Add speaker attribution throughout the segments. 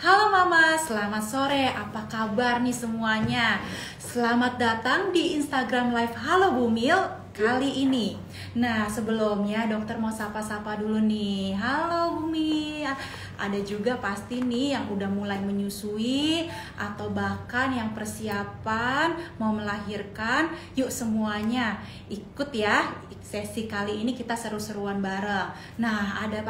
Speaker 1: Halo Mama, selamat sore. Apa kabar nih semuanya? Selamat datang di Instagram Live Halo Bumil kali ini. Nah, sebelumnya dokter mau sapa-sapa dulu nih. Halo Bumi. Ada juga pasti nih yang udah mulai menyusui atau bahkan yang persiapan mau melahirkan. Yuk semuanya ikut ya. Sesi kali ini kita seru-seruan bareng. Nah, ada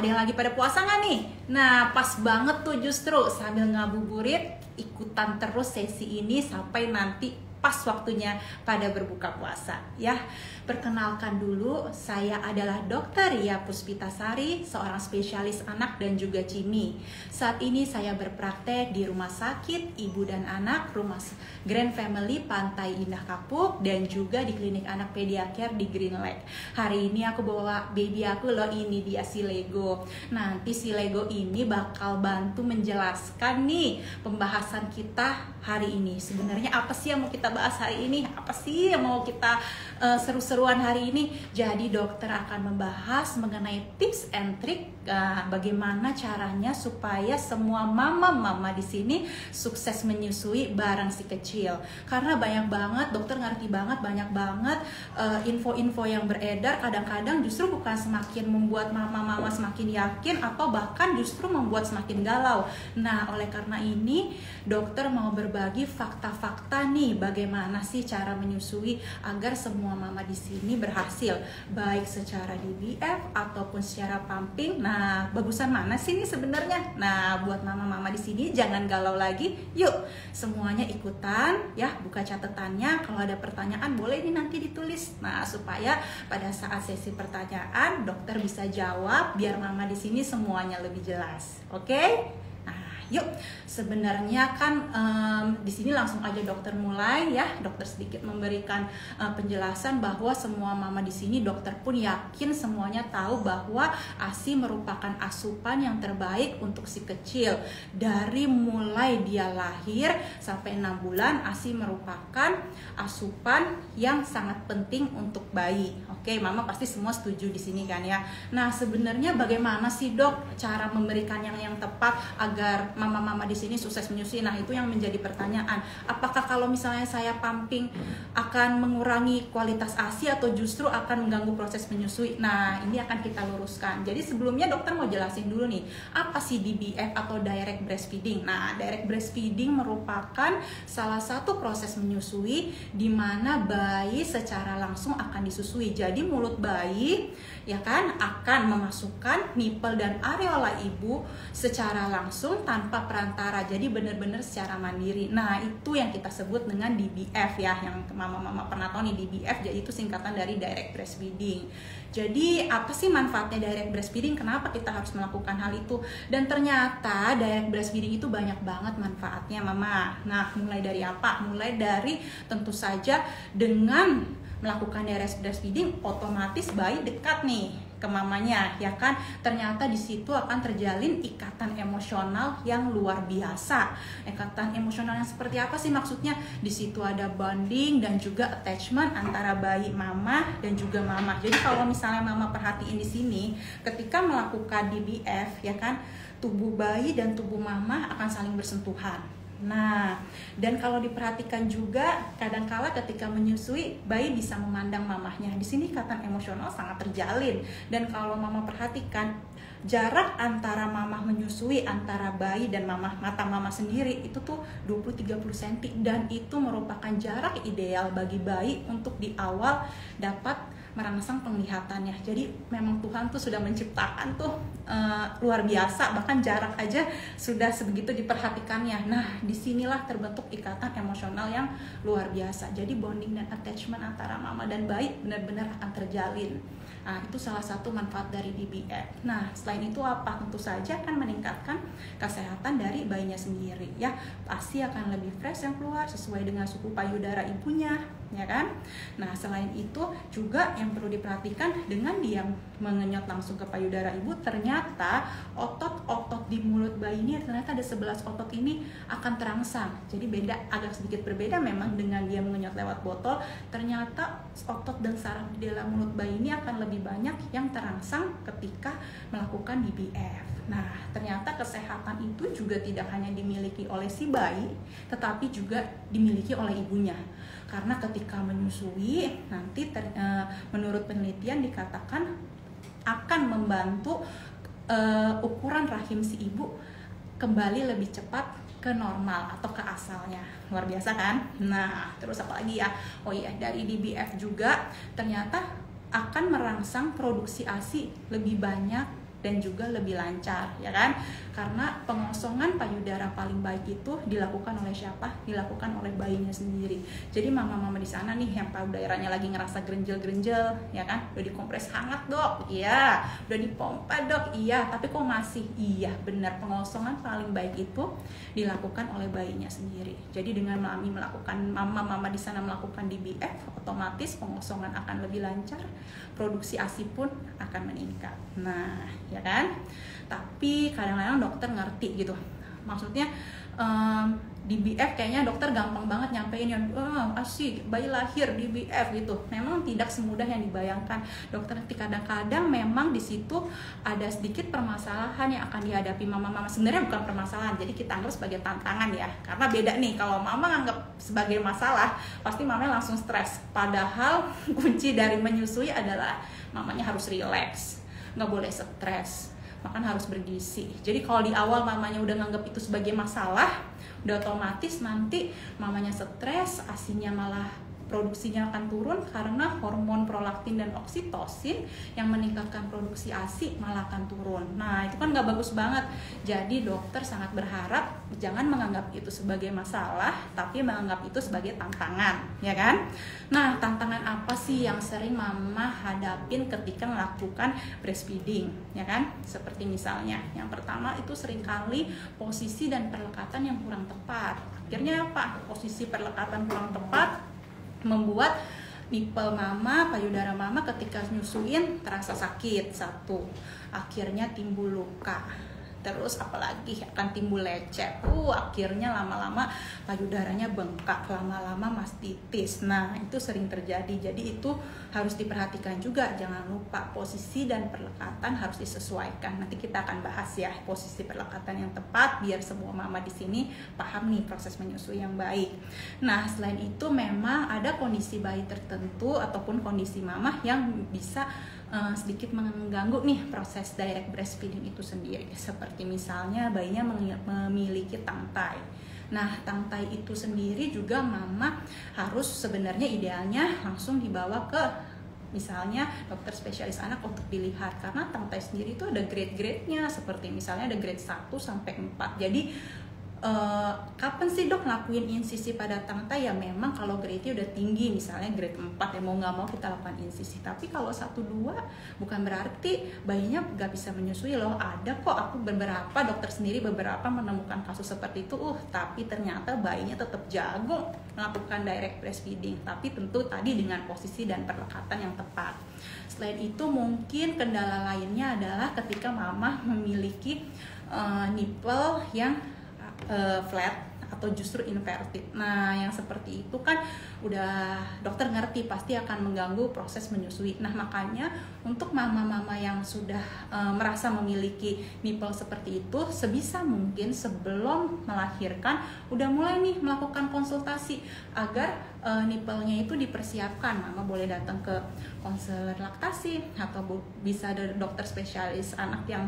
Speaker 1: yang lagi pada puasa nggak nih? Nah, pas banget tuh justru sambil ngabuburit ikutan terus sesi ini sampai nanti pas waktunya pada berbuka puasa ya. Perkenalkan dulu, saya adalah Dr. Ria Puspitasari, seorang spesialis anak dan juga CIMI. Saat ini saya berpraktek di Rumah Sakit Ibu dan Anak Rumah Grand Family Pantai Indah Kapuk dan juga di Klinik Anak Pediacare di Green Lake. Hari ini aku bawa baby aku loh, ini dia si Lego. Nanti si Lego ini bakal bantu menjelaskan nih pembahasan kita hari ini. Sebenarnya apa sih yang mau kita bahas hari ini? Apa sih yang mau kita seru-seruan hari ini? Jadi dokter akan membahas mengenai tips and trick bagaimana caranya supaya semua mama-mama di sini sukses menyusui bareng si kecil. Karena banyak banget, dokter ngerti banget, banyak banget info-info yang beredar kadang-kadang justru bukan semakin membuat mama-mama semakin yakin atau bahkan justru membuat semakin galau. Nah, oleh karena ini dokter mau berbagi fakta-fakta nih bagaimana sih cara menyusui agar semua mama di sini berhasil baik secara DBF ataupun secara pumping. Nah, bagusan mana sih ini sebenarnya? Nah, buat mama-mama di sini jangan galau lagi. Yuk, semuanya ikutan ya, buka catatannya. Kalau ada pertanyaan boleh ini nanti ditulis. Nah, supaya pada saat sesi pertanyaan dokter bisa jawab biar mama di sini semuanya lebih jelas. Oke? Yuk, sebenarnya kan di sini langsung aja dokter mulai ya. Dokter sedikit memberikan penjelasan bahwa semua mama di sini dokter pun yakin semuanya tahu bahwa ASI merupakan asupan yang terbaik untuk si kecil. Dari mulai dia lahir sampai 6 bulan, ASI merupakan asupan yang sangat penting untuk bayi. Oke, mama pasti semua setuju di sini kan ya. Nah, sebenarnya bagaimana sih dok cara memberikan yang tepat agar mama-mama di sini sukses menyusui? Nah, itu yang menjadi pertanyaan. Apakah kalau misalnya saya pumping akan mengurangi kualitas ASI atau justru akan mengganggu proses menyusui? Nah, ini akan kita luruskan. Jadi sebelumnya dokter mau jelasin dulu nih, apa sih DBF atau direct breastfeeding? Nah, direct breastfeeding merupakan salah satu proses menyusui di mana bayi secara langsung akan disusui. Jadi mulut bayi ya kan akan memasukkan nipple dan areola ibu secara langsung tanpa perantara, jadi benar-benar secara mandiri. Nah, itu yang kita sebut dengan DBF ya, yang mama-mama pernah tahu nih DBF, jadi itu singkatan dari direct breastfeeding. Jadi apa sih manfaatnya direct breastfeeding? Kenapa kita harus melakukan hal itu? Dan ternyata direct breastfeeding itu banyak banget manfaatnya mama. Nah, mulai dari apa? Mulai dari tentu saja dengan melakukan direct breastfeeding otomatis bayi dekat nih ke mamanya ya kan. Ternyata di situ akan terjalin ikatan emosional yang luar biasa. Ikatan emosional yang seperti apa sih maksudnya? Di situ ada bonding dan juga attachment antara bayi mama dan juga mama. Jadi kalau misalnya mama perhatiin di sini ketika melakukan DBF ya kan, tubuh bayi dan tubuh mama akan saling bersentuhan. Nah, dan kalau diperhatikan juga kadangkala ketika menyusui bayi bisa memandang mamahnya. Di sini ikatan emosional sangat terjalin. Dan kalau mama perhatikan jarak antara mamah menyusui antara bayi dan mata mama sendiri itu tuh 20-30 cm, dan itu merupakan jarak ideal bagi bayi untuk di awal dapat merangsang penglihatannya. Jadi memang Tuhan tuh sudah menciptakan tuh luar biasa, bahkan jarak aja sudah sebegitu diperhatikannya. Nah, disinilah terbentuk ikatan emosional yang luar biasa. Jadi bonding dan attachment antara mama dan bayi benar-benar akan terjalin. Nah, itu salah satu manfaat dari DBF. Nah, selain itu apa? Tentu saja akan meningkatkan kesehatan dari bayinya sendiri ya. Pasti akan lebih fresh yang keluar sesuai dengan suhu payudara ibunya, ya kan? Nah, selain itu juga yang perlu diperhatikan dengan dia mengenyot langsung ke payudara ibu, ternyata otot-otot di mulut bayi ini ternyata ada 11 otot ini akan terangsang. Jadi agak sedikit berbeda memang dengan dia mengenyot lewat botol. Ternyata otot dan saraf di dalam mulut bayi ini akan lebih banyak yang terangsang ketika melakukan DBF. Nah, ternyata kesehatan itu juga tidak hanya dimiliki oleh si bayi, tetapi juga dimiliki oleh ibunya. Karena ketika menyusui, nanti menurut penelitian dikatakan akan membantu ukuran rahim si ibu kembali lebih cepat ke normal atau ke asalnya. Luar biasa kan? Nah, terus apa lagi ya? Oh iya, dari DBF juga ternyata akan merangsang produksi ASI lebih banyak dan juga lebih lancar, ya kan? Karena pengosongan payudara paling baik itu dilakukan oleh siapa? Dilakukan oleh bayinya sendiri. Jadi mama-mama di sana nih yang payudaranya lagi ngerasa gerenjel-gerenjel, ya kan? Udah dikompres hangat, Dok. Iya. Udah dipompa, Dok. Iya, tapi kok masih? Iya, benar, pengosongan paling baik itu dilakukan oleh bayinya sendiri. Jadi dengan mama-mama di sana melakukan DBF, otomatis pengosongan akan lebih lancar, produksi ASI pun akan meningkat. Nah, ya kan? Tapi kadang-kadang dokter ngerti gitu. Maksudnya DBF kayaknya dokter gampang banget nyampein yang asik bayi lahir DBF gitu. Memang tidak semudah yang dibayangkan. Dokter kadang-kadang memang di situ ada sedikit permasalahan yang akan dihadapi mama-mama. Sebenarnya bukan permasalahan, jadi kita anggap sebagai tantangan ya. Karena beda nih, kalau mama anggap sebagai masalah, pasti mamanya langsung stres. Padahal kunci dari menyusui adalah mamanya harus rileks, nggak boleh stres, makan harus bergizi. Jadi kalau di awal mamanya udah nganggap itu sebagai masalah, udah otomatis nanti mamanya stres, ASINya malah produksinya akan turun karena hormon prolaktin dan oksitosin yang meningkatkan produksi ASI malah akan turun. Nah, itu kan nggak bagus banget. Jadi dokter sangat berharap jangan menganggap itu sebagai masalah, tapi menganggap itu sebagai tantangan, ya kan? Nah, tantangan apa sih yang sering mama hadapin ketika melakukan breastfeeding, ya kan? Seperti misalnya, yang pertama itu seringkali posisi dan perlekatan yang kurang tepat. Akhirnya apa? Posisi perlekatan kurang tepat membuat nipple mama, payudara mama ketika nyusuin terasa sakit. Satu, akhirnya timbul luka. Terus apalagi akan timbul lecet. Akhirnya lama-lama payudaranya bengkak, lama-lama mastitis. Nah, itu sering terjadi. Jadi itu harus diperhatikan juga. Jangan lupa posisi dan perlekatan harus disesuaikan. Nanti kita akan bahas ya posisi perlekatan yang tepat biar semua mama di sini paham nih proses menyusui yang baik. Nah, selain itu memang ada kondisi bayi tertentu ataupun kondisi mama yang bisa sedikit mengganggu nih proses direct breastfeeding itu sendiri. Seperti misalnya bayinya memiliki tangtai. Nah, tangtai itu sendiri juga mama harus sebenarnya idealnya langsung dibawa ke misalnya dokter spesialis anak untuk dilihat, karena tangtai sendiri itu ada grade-grade-nya, seperti misalnya ada grade 1 sampai 4. Jadi kapan sih dok lakuin insisi pada tangtai? Ya memang kalau grade-nya udah tinggi, misalnya grade 4 ya mau nggak mau kita lakukan insisi. Tapi kalau 1-2 bukan berarti bayinya nggak bisa menyusui loh. Ada kok, aku beberapa dokter sendiri beberapa menemukan kasus seperti itu. Tapi ternyata bayinya tetap jago melakukan direct breastfeeding. Tapi tentu tadi dengan posisi dan perlekatan yang tepat. Selain itu mungkin kendala lainnya adalah ketika mama memiliki nipple yang flat atau justru inverted. Nah, yang seperti itu kan udah dokter ngerti pasti akan mengganggu proses menyusui. Nah, makanya untuk mama-mama yang sudah merasa memiliki nipple seperti itu, sebisa mungkin sebelum melahirkan udah mulai nih melakukan konsultasi agar nipple-nya itu dipersiapkan. Mama boleh datang ke konselor laktasi atau bisa ada dokter spesialis anak yang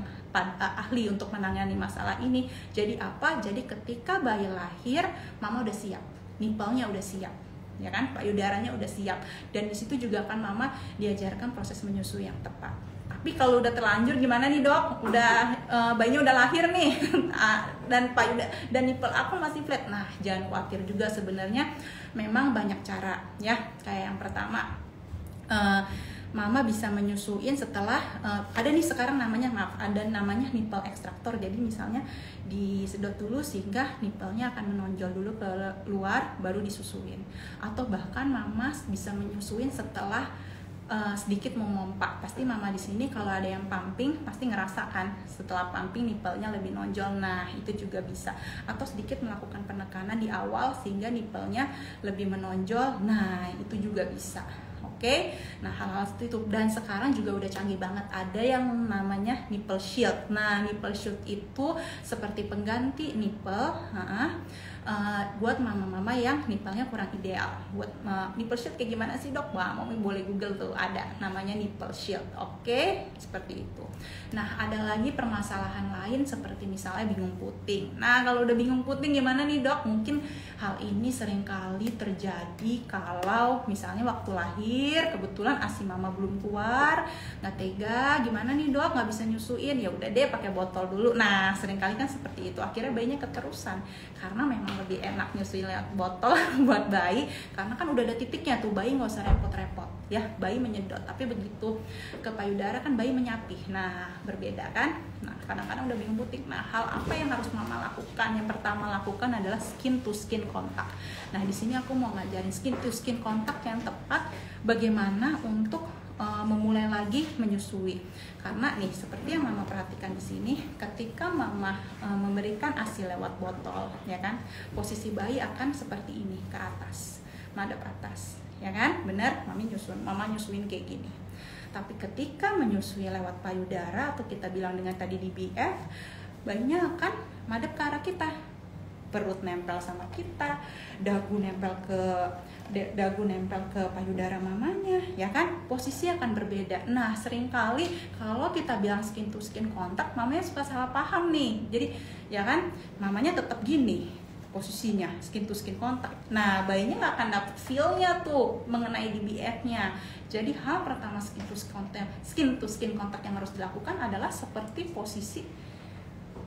Speaker 1: ahli untuk menangani masalah ini. Jadi apa? Jadi ketika bayi lahir, mama udah siap, nipple-nya udah siap, ya kan? Payudaranya udah siap. Dan di situ juga kan mama diajarkan proses menyusui yang tepat. Tapi kalau udah terlanjur gimana nih dok? Udah bayinya udah lahir nih dan payudara dan nipple aku masih flat. Nah, jangan khawatir juga, sebenarnya memang banyak cara ya. Kayak yang pertama, mama bisa menyusuin setelah ada nih sekarang ada namanya nipple extractor. Jadi misalnya disedot dulu sehingga nipple-nya akan menonjol dulu ke luar baru disusuin. Atau bahkan mama bisa menyusuin setelah sedikit memompa. Pasti mama di sini kalau ada yang pumping pasti ngerasakan setelah pumping nipple-nya lebih nonjol. Nah, itu juga bisa. Atau sedikit melakukan penekanan di awal sehingga nipple-nya lebih menonjol. Nah, itu juga bisa. Oke. Oke, nah hal-hal seperti itu. Dan sekarang juga udah canggih banget, ada yang namanya nipple shield. Nah, nipple shield itu seperti pengganti nipple, buat mama-mama yang nipplenya kurang ideal. Buat nipple shield kayak gimana sih dok? Wah, mami boleh google tuh, ada namanya nipple shield. Oke, seperti itu. Nah, ada lagi permasalahan lain seperti misalnya bingung puting. Nah, kalau udah bingung puting gimana nih dok? Mungkin hal ini seringkali terjadi kalau misalnya waktu lahir kebetulan ASI mama belum keluar, nggak tega, gimana nih dok, nggak bisa nyusuin, ya udah deh pakai botol dulu. Nah, seringkali kan seperti itu, akhirnya bayinya keterusan karena memang lebih enak nyusuin lewat botol buat bayi, karena kan udah ada titiknya tuh, bayi nggak usah repot-repot ya, bayi menyedot, tapi begitu ke payudara kan bayi menyapih. Nah, berbeda kan. Nah, kadang-kadang udah bingung puting. Nah, hal apa yang harus mama lakukan? Yang pertama lakukan adalah skin to skin kontak. Nah, di sini aku mau ngajarin skin to skin kontak yang tepat, bagaimana untuk memulai lagi menyusui. Karena nih seperti yang mama perhatikan di sini, ketika mama memberikan ASI lewat botol, ya kan, posisi bayi akan seperti ini, ke atas, madep atas, ya kan, benar, mama nyusuin kayak gini. Tapi ketika menyusui lewat payudara atau kita bilang dengan tadi DBF, bayinya akan madep ke arah kita, perut nempel sama kita, dagu nempel ke payudara mamanya, ya kan, posisi akan berbeda. Nah, seringkali kalau kita bilang skin to skin kontak, mamanya suka salah paham nih. Jadi ya kan, mamanya tetap gini posisinya, skin to skin kontak. Nah, bayinya nggak akan dapet feel-nya tuh mengenai DBF-nya. Jadi hal pertama skin to skin kontak yang harus dilakukan adalah seperti posisi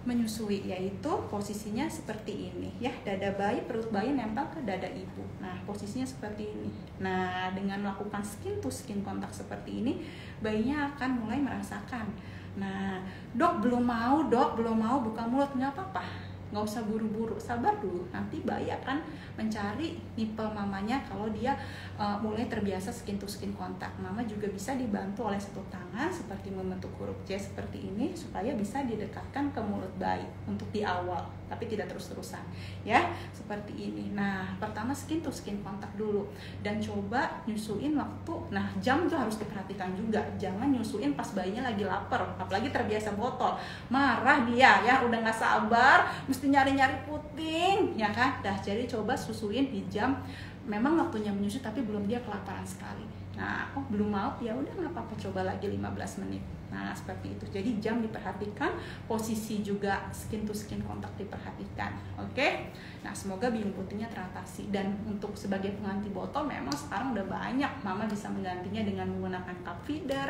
Speaker 1: menyusui, yaitu posisinya seperti ini ya, dada bayi, perut bayi nempel ke dada ibu. Nah, posisinya seperti ini. Nah, dengan melakukan skin to skin kontak seperti ini, bayinya akan mulai merasakan. Nah, dok belum mau buka mulut, nggak apa-apa, nggak usah buru-buru, sabar dulu, nanti bayi akan mencari nipple mamanya. Kalau dia mulai terbiasa skin to skin kontak, mama juga bisa dibantu oleh satu tangan seperti membentuk huruf C seperti ini, supaya bisa didekatkan ke mulut bayi untuk di awal, tapi tidak terus-terusan ya, seperti ini. Nah, pertama skin to skin kontak dulu, dan coba nyusuin waktu, nah jam tuh harus diperhatikan juga, jangan nyusuin pas bayinya lagi lapar, apalagi terbiasa botol, marah dia ya, udah nggak sabar, mesti nyari-nyari puting, ya kan. Dah, jadi coba susuin di jam memang waktunya menyusui tapi belum dia kelaparan sekali. Nah, belum mau, ya udah nggak apa-apa, coba lagi 15 menit. Nah, seperti itu. Jadi jam diperhatikan, posisi juga skin to skin kontak diperhatikan. Oke? Nah, semoga bingung putingnya teratasi. Dan untuk sebagai pengganti botol, memang sekarang udah banyak. Mama bisa menggantinya dengan menggunakan cup feeder,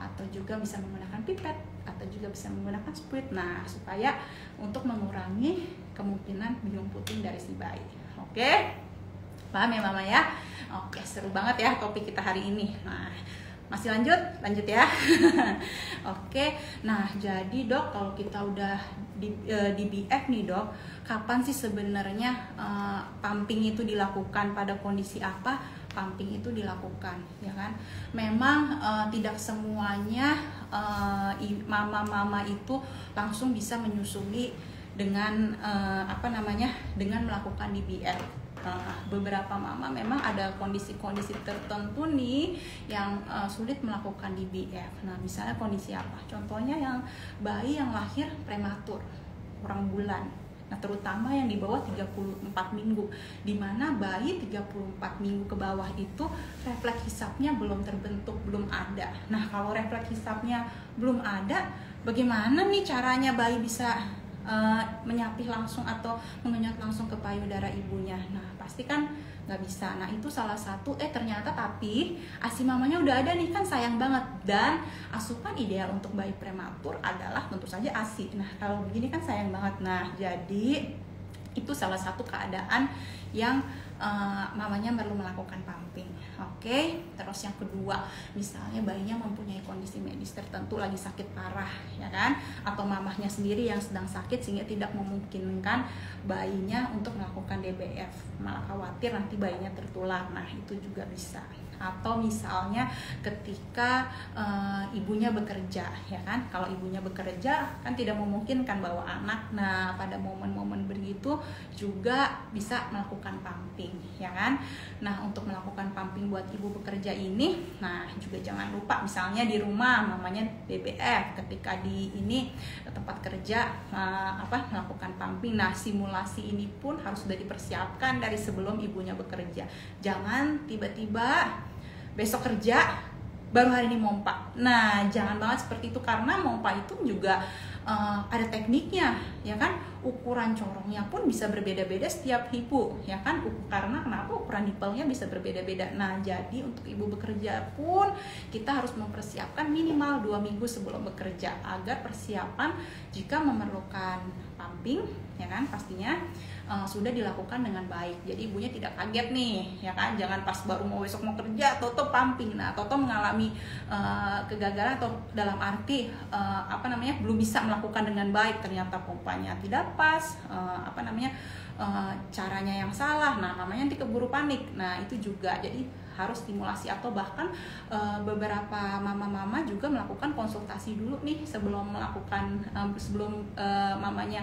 Speaker 1: atau juga bisa menggunakan pipet, atau juga bisa menggunakan spuit. Nah, supaya untuk mengurangi kemungkinan bingung puting dari si bayi. Oke? Paham ya mama ya? Oke, seru banget ya topik kita hari ini. Nah, masih lanjut ya. Oke, nah jadi dok, kalau kita udah di BF nih dok, kapan sih sebenarnya pumping itu dilakukan, pada kondisi apa pumping itu dilakukan, ya kan? Memang tidak semuanya mama-mama itu langsung bisa menyusui dengan dengan melakukan DBF. Beberapa mama memang ada kondisi-kondisi tertentu nih yang sulit melakukan DBF. Nah, misalnya kondisi apa? Contohnya yang bayi yang lahir prematur, kurang bulan. Nah, terutama yang di bawah 34 minggu, di mana bayi 34 minggu ke bawah itu refleks hisapnya belum terbentuk, belum ada. Nah, kalau refleks hisapnya belum ada, bagaimana nih caranya bayi bisa menyapih langsung atau mengenyot langsung ke payudara ibunya? Nah, pasti kan nggak bisa. Nah, itu salah satu ternyata tapi ASI mamanya udah ada nih, kan sayang banget. Dan asupan ideal untuk bayi prematur adalah tentu saja ASI. Nah, kalau begini kan sayang banget. Nah, jadi itu salah satu keadaan yang mamanya perlu melakukan pumping. Oke, terus yang kedua, misalnya bayinya mempunyai kondisi medis tertentu, lagi sakit parah, ya kan? Atau mamahnya sendiri yang sedang sakit sehingga tidak memungkinkan bayinya untuk melakukan DBF, malah khawatir nanti bayinya tertular. Nah, itu juga bisa. atau misalnya ketika ibunya bekerja, ya kan? Kalau ibunya bekerja kan tidak memungkinkan bawa anak. Nah, pada momen-momen begitu juga bisa melakukan pumping, ya kan? Nah, untuk melakukan pumping buat ibu bekerja ini, nah juga jangan lupa misalnya di rumah namanya BBF, ketika di ini tempat kerja melakukan pumping. Nah, simulasi ini pun harus sudah dipersiapkan dari sebelum ibunya bekerja. Jangan tiba-tiba besok kerja baru hari ini mompa. Nah, jangan banget seperti itu, karena mompa itu juga ada tekniknya, ya kan? Ukuran corongnya pun bisa berbeda-beda setiap ibu, ya kan? Karena kenapa? Ukuran nipelnya bisa berbeda-beda. Nah, jadi untuk ibu bekerja pun kita harus mempersiapkan minimal 2 minggu sebelum bekerja, agar persiapan jika memerlukan pumping, ya kan, pastinya sudah dilakukan dengan baik. Jadi ibunya tidak kaget nih, ya kan? Jangan pas baru besok mau kerja toto pumping. Nah, toto mengalami kegagalan, atau dalam arti belum bisa melakukan dengan baik, ternyata pompanya tidak pas, caranya yang salah. Nah, namanya nanti keburu panik. Nah, itu juga jadi harus stimulasi, atau bahkan beberapa mama-mama juga melakukan konsultasi dulu nih sebelum melakukan mamanya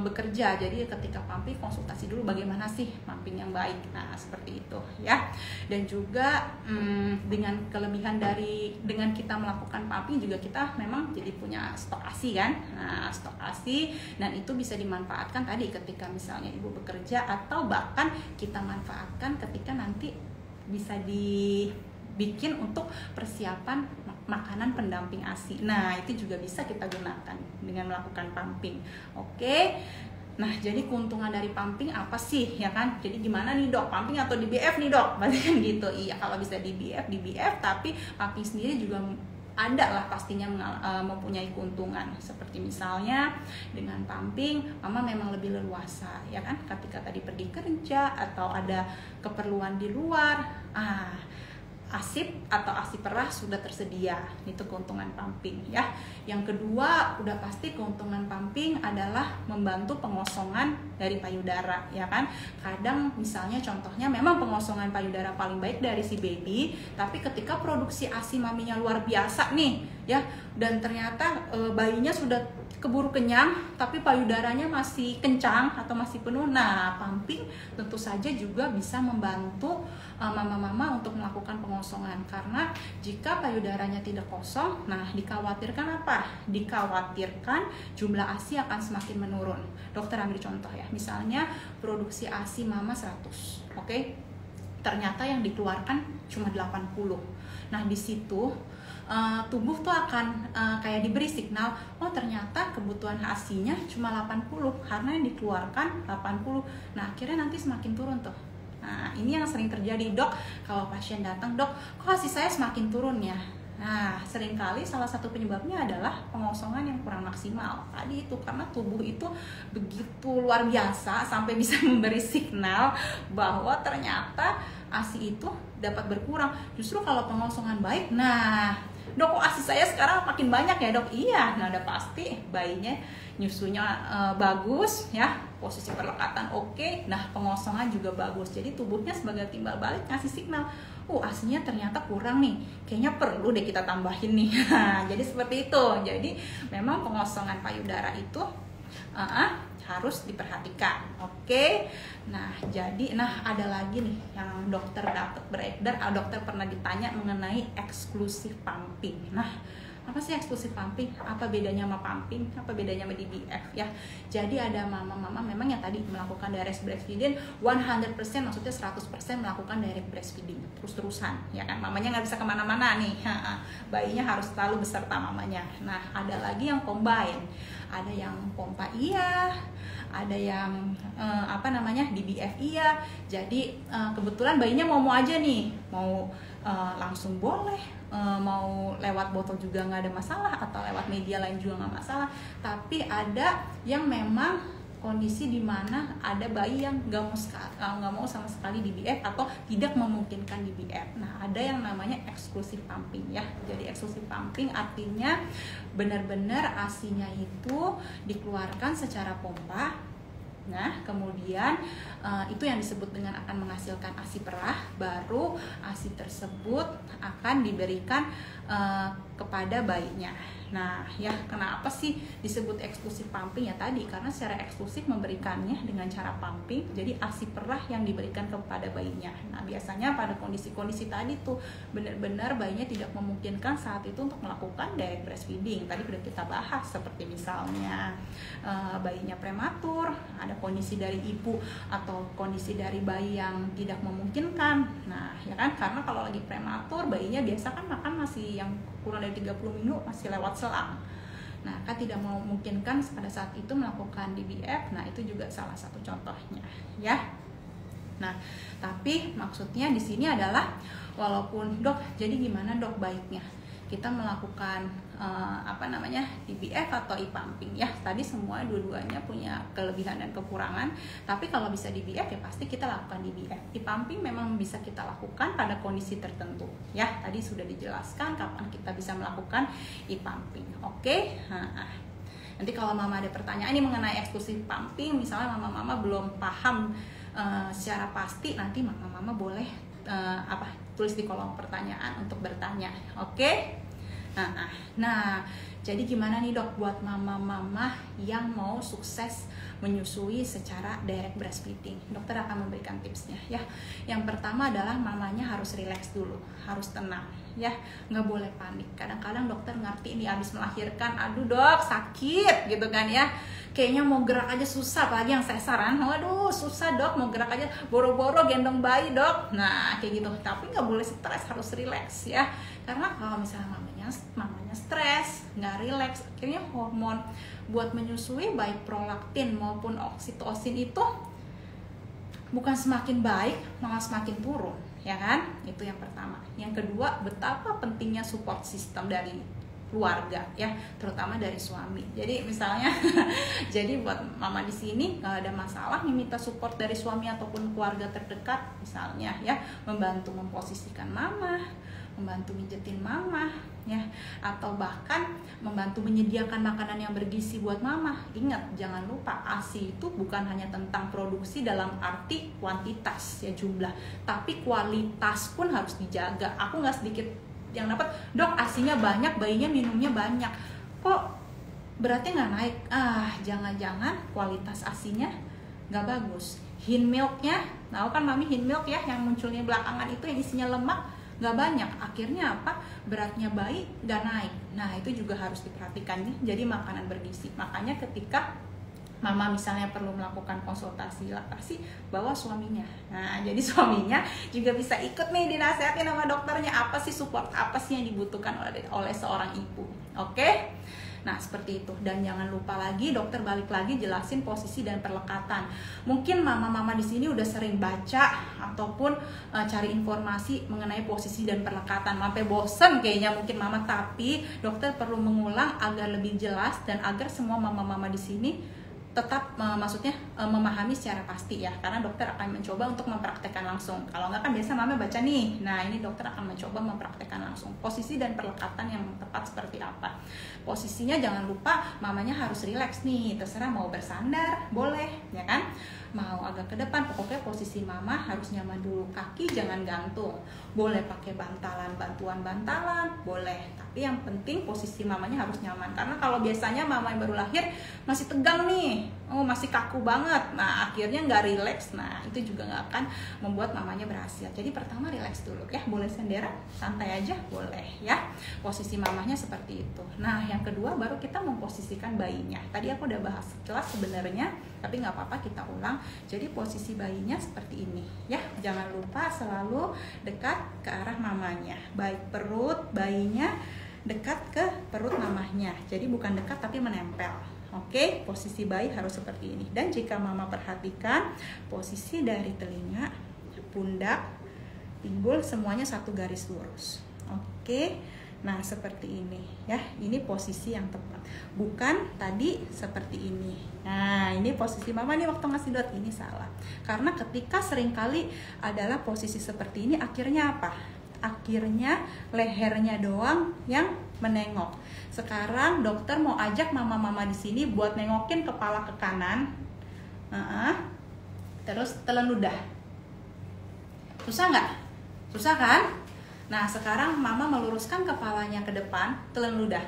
Speaker 1: bekerja. Jadi ketika pumping, konsultasi dulu bagaimana sih pumping yang baik. Nah, seperti itu ya. Dan juga dengan kelebihan dengan kita melakukan pumping juga kita memang jadi punya stok ASI kan. Nah, stok ASI, dan itu bisa dimanfaatkan tadi ketika misalnya ibu bekerja, atau bahkan kita manfaatkan ketika nanti bisa dibikin untuk persiapan makanan pendamping ASI. Nah, itu juga bisa kita gunakan dengan melakukan pumping. Oke. Nah, jadi keuntungan dari pumping apa sih, ya kan? Jadi gimana nih dok, pumping atau DBF nih dok? Berarti kan gitu. Iya, kalau bisa DBF, tapi pumping sendiri juga ada lah pastinya mempunyai keuntungan. Seperti misalnya dengan pumping mama memang lebih leluasa, ya kan, ketika tadi pergi kerja atau ada keperluan di luar, ASIP atau ASI perah sudah tersedia. Itu keuntungan pumping ya. Yang kedua, udah pasti keuntungan pumping adalah membantu pengosongan dari payudara, ya kan. Kadang misalnya contohnya memang pengosongan payudara paling baik dari si baby, tapi ketika produksi ASI maminya luar biasa nih ya, dan ternyata bayinya sudah keburu kenyang tapi payudaranya masih kencang atau masih penuh. Nah, pumping tentu saja juga bisa membantu mama-mama untuk melakukan pengosongan, karena jika payudaranya tidak kosong, nah dikhawatirkan apa? Dikhawatirkan jumlah ASI akan semakin menurun. Dokter ambil contoh ya, misalnya produksi ASI mama 100, oke? Ternyata yang dikeluarkan cuma 80. Nah, di situ tubuh tuh akan kayak diberi signal, oh ternyata kebutuhan ASI-nya cuma 80 karena yang dikeluarkan 80. Nah, akhirnya nanti semakin turun tuh. Nah, ini yang sering terjadi dok, kalau pasien datang, dok kok ASI saya semakin turun ya. Nah, seringkali salah satu penyebabnya adalah pengosongan yang kurang maksimal. Tadi itu karena tubuh itu begitu luar biasa sampai bisa memberi signal bahwa ternyata ASI itu dapat berkurang. Justru kalau pengosongan baik, nah dok kok ASI saya sekarang makin banyak ya dok? Iya, nah udah pasti bayinya nyusunya bagus ya, posisi perlekatan oke, nah pengosongan juga bagus. Jadi tubuhnya sebagai timbal balik ngasih signal, ASInya ternyata kurang nih, kayaknya perlu deh kita tambahin nih. Jadi seperti itu. Jadi memang pengosongan payudara itu harus diperhatikan. Oke. Nah, jadi ada lagi nih yang dokter dapat beredar, dokter pernah ditanya mengenai eksklusif pumping. Nah, apa sih eksklusif pumping? Apa bedanya sama pumping? Apa bedanya sama DBF ya? Jadi ada mama-mama memang yang tadi melakukan direct breastfeeding 100%, maksudnya 100% melakukan direct breastfeeding terus-terusan, ya kan? Mamanya nggak bisa kemana-mana nih, bayinya harus selalu beserta mamanya. Nah, ada lagi yang combine, ada yang pompa iya, ada yang DBF iya. Jadi kebetulan bayinya mau aja nih, mau langsung boleh, mau lewat botol juga nggak ada masalah, atau lewat media lain juga nggak masalah. Tapi ada yang memang kondisi di mana ada bayi yang nggak mau sama sekali DBF atau tidak memungkinkan DBF. Nah, ada yang namanya eksklusif pumping ya. Jadi eksklusif pumping artinya benar-benar ASI-nya itu dikeluarkan secara pompa Nah, kemudian itu yang disebut dengan akan menghasilkan ASI perah, baru ASI tersebut akan diberikan kepada bayinya. Nah, ya kenapa sih disebut eksklusif pumping ya tadi? Karena secara eksklusif memberikannya dengan cara pumping, jadi ASI perah yang diberikan kepada bayinya. Nah, biasanya pada kondisi-kondisi tadi tuh benar-benar bayinya tidak memungkinkan saat itu untuk melakukan direct breastfeeding. Tadi sudah kita bahas seperti misalnya bayinya prematur, ada kondisi dari ibu atau kondisi dari bayi yang tidak memungkinkan. Nah, ya kan, karena kalau lagi prematur bayinya biasa kan makan masih yang kurang dari 30 minggu masih lewat selang. Nah, kan tidak memungkinkan pada saat itu melakukan DBF. Nah, itu juga salah satu contohnya, ya. Nah, tapi maksudnya di sini adalah walaupun dok, jadi gimana dok baiknya kita melakukan DBF atau e-pumping ya. Tadi semua dua-duanya punya kelebihan dan kekurangan. Tapi kalau bisa DBF ya pasti kita lakukan DBF. E-pumping memang bisa kita lakukan pada kondisi tertentu ya. Tadi sudah dijelaskan kapan kita bisa melakukan e-pumping. Oke. Nanti kalau mama ada pertanyaan ini mengenai eksklusif pumping, misalnya mama belum paham secara pasti, nanti mama boleh tulis di kolom pertanyaan untuk bertanya. Oke? Nah, jadi gimana nih dok buat mama-mama yang mau sukses menyusui secara direct breastfeeding? Dokter akan memberikan tipsnya ya. Yang pertama adalah mamanya harus relax dulu, harus tenang ya, nggak boleh panik. Kadang-kadang dokter ngerti ini abis melahirkan, aduh dok sakit gitu kan ya, kayaknya mau gerak aja susah, apalagi yang sesaran, waduh susah dok mau gerak aja, boro-boro gendong bayi dok. Nah kayak gitu, tapi nggak boleh stres, harus relax ya, karena kalau misalnya mamanya stres, nggak relax, akhirnya hormon buat menyusui baik prolaktin maupun oksitosin itu bukan semakin baik, malah semakin turun, ya kan? Itu yang pertama. Yang kedua, betapa pentingnya support system dari keluarga ya, terutama dari suami. Jadi misalnya jadi buat mama di sini kalau ada masalah minta support dari suami ataupun keluarga terdekat, misalnya ya, membantu memposisikan mama, membantu mijetin mama ya, atau bahkan membantu menyediakan makanan yang bergizi buat mama. Ingat, jangan lupa ASI itu bukan hanya tentang produksi dalam arti kuantitas ya, jumlah, tapi kualitas pun harus dijaga. Aku nggak sedikit yang dapat, dok ASInya banyak, bayinya minumnya banyak, kok berarti nggak naik? Jangan-jangan kualitas ASInya nggak bagus. Hind milknya, tahu kan mami hind milk ya, yang munculnya belakangan itu yang isinya lemak nggak banyak, akhirnya apa, beratnya bayi nggak naik. Nah itu juga harus diperhatikan nih, jadi makanan bergizi. Makanya ketika mama misalnya perlu melakukan konsultasi laktasi, bawa suaminya. Nah jadi suaminya juga bisa ikut nih dinasihatin sama dokternya, apa sih support apa sih yang dibutuhkan oleh seorang ibu. Oke? Nah seperti itu. Dan jangan lupa lagi, dokter balik lagi jelasin posisi dan perlekatan. Mungkin mama-mama di sini udah sering baca ataupun cari informasi mengenai posisi dan perlekatan, sampai bosen kayaknya mungkin mama, tapi dokter perlu mengulang agar lebih jelas dan agar semua mama-mama di sini tetap memahami secara pasti ya, karena dokter akan mencoba untuk mempraktekkan langsung. Kalau nggak kan biasa mama baca nih, nah ini dokter akan mencoba mempraktekkan langsung posisi dan perlekatan yang tepat seperti apa. Posisinya jangan lupa mamanya harus rileks nih, terserah mau bersandar boleh ya kan, mau agak ke depan, pokoknya posisi mama harus nyaman dulu. Kaki jangan gantung, boleh pakai bantuan bantalan boleh, tapi yang penting posisi mamanya harus nyaman. Karena kalau biasanya mama yang baru lahir masih tegang nih, masih kaku banget, nah akhirnya nggak rileks, nah itu juga nggak akan membuat mamanya berhasil. Jadi pertama rileks dulu ya, boleh sendera, santai aja boleh ya, posisi mamanya seperti itu. Nah yang kedua baru kita memposisikan bayinya. Tadi aku udah bahas jelas sebenarnya, tapi nggak apa-apa kita ulang. Jadi posisi bayinya seperti ini ya, jangan lupa selalu dekat ke arah mamanya, baik perut bayinya dekat ke perut mamanya, jadi bukan dekat tapi menempel. Oke, posisi bayi harus seperti ini. Dan jika mama perhatikan, posisi dari telinga, pundak, pinggul semuanya satu garis lurus. Oke, nah seperti ini ya, ini posisi yang tepat, bukan tadi seperti ini. Nah ini posisi mama nih waktu ngasih dot, ini salah, karena ketika seringkali adalah posisi seperti ini, akhirnya apa? Akhirnya lehernya doang yang menengok. Sekarang dokter mau ajak mama-mama di sini buat nengokin kepala ke kanan. Terus telan ludah. Susah nggak? Susah kan? Nah, sekarang mama meluruskan kepalanya ke depan, telan ludah.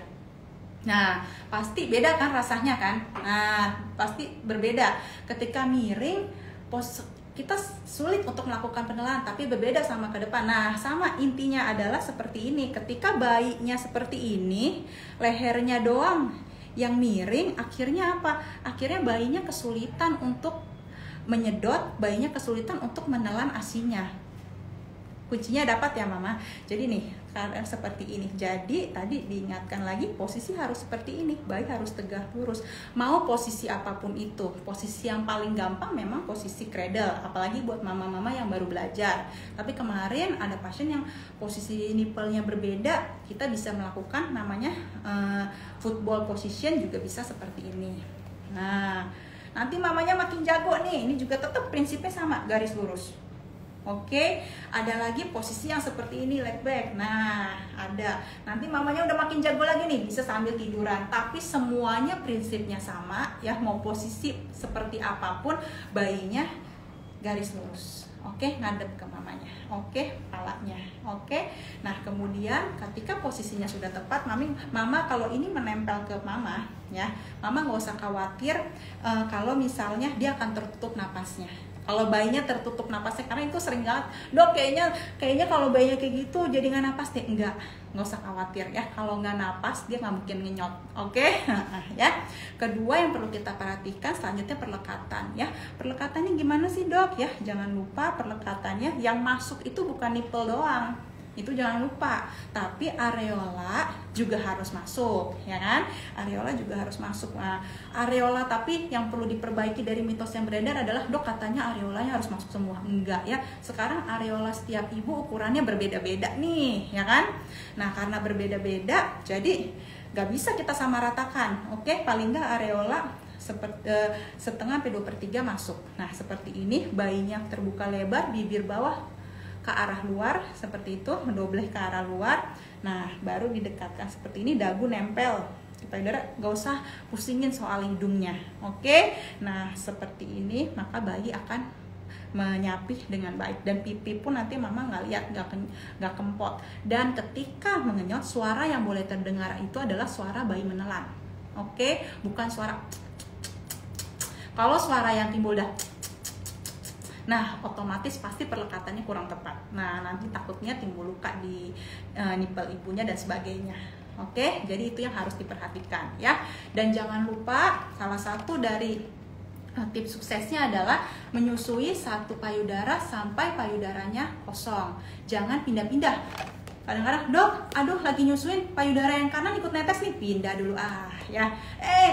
Speaker 1: Nah, pasti beda kan rasanya kan? Nah, pasti berbeda. Ketika miring, kita sulit untuk melakukan penelan, tapi berbeda sama ke depan. Nah, sama intinya adalah seperti ini. Ketika bayinya seperti ini, lehernya doang yang miring, akhirnya apa? Akhirnya bayinya kesulitan untuk menyedot, bayinya kesulitan untuk menelan ASI-nya. Kuncinya dapat ya mama. Jadi nih, keadaan seperti ini. Jadi tadi diingatkan lagi, posisi harus seperti ini. Bayi harus tegak lurus. Mau posisi apapun itu. Posisi yang paling gampang memang posisi cradle. Apalagi buat mama-mama yang baru belajar. Tapi kemarin ada pasien yang posisi nipple-nya berbeda. Kita bisa melakukan namanya football position, juga bisa seperti ini. Nah, nanti mamanya makin jago nih. Ini juga tetap prinsipnya sama, garis lurus. Oke, ada lagi posisi yang seperti ini, leg back. Nah, ada. Nanti mamanya udah makin jago lagi nih, bisa sambil tiduran. Tapi semuanya prinsipnya sama ya, mau posisi seperti apapun, bayinya garis lurus. Oke, ngadep ke mamanya. Oke, kepalanya. Oke. Nah, kemudian ketika posisinya sudah tepat, mama kalau ini menempel ke mama ya, mama nggak usah khawatir kalau misalnya dia akan tertutup napasnya. Kalau bayinya tertutup napasnya, karena itu sering banget, dok kayaknya kalau bayinya kayak gitu jadi nggak napas deh. Nggak usah khawatir ya. Kalau nggak napas dia nggak mungkin ngenyot. Oke. Ya. Kedua yang perlu kita perhatikan selanjutnya perlekatan ya. Perlekatannya gimana sih dok ya? Jangan lupa perlekatannya yang masuk itu bukan nipple doang. Itu jangan lupa, tapi areola juga harus masuk, ya kan? Areola juga harus masuk. Nah, areola tapi yang perlu diperbaiki dari mitos yang beredar adalah, dok katanya areolanya harus masuk semua. Enggak ya, sekarang areola setiap ibu ukurannya berbeda-beda nih, ya kan? Nah, karena berbeda-beda, jadi nggak bisa kita samaratakan, oke? Paling nggak areola setengah sampai 2/3 masuk. Nah, seperti ini, bayinya terbuka lebar, bibir bawah ke arah luar seperti itu, mendobel ke arah luar. Nah, baru didekatkan seperti ini, dagu nempel ke payudara, gak usah pusingin soal hidungnya. Oke. Nah, seperti ini maka bayi akan menyapih dengan baik, dan pipi pun nanti mama nggak lihat, nggak kempot. Dan ketika mengenyot, suara yang boleh terdengar itu adalah suara bayi menelan. Oke, bukan suara. Kalau suara yang timbul dah, nah otomatis pasti perlekatannya kurang tepat. Nah, nanti takutnya timbul luka di nipple ibunya dan sebagainya. Oke, jadi itu yang harus diperhatikan ya. Dan jangan lupa, salah satu dari tips suksesnya adalah menyusui satu payudara sampai payudaranya kosong. Jangan pindah-pindah. Kadang-kadang, dok, aduh lagi nyusuin, payudara yang kanan ikut netes nih, pindah dulu ya.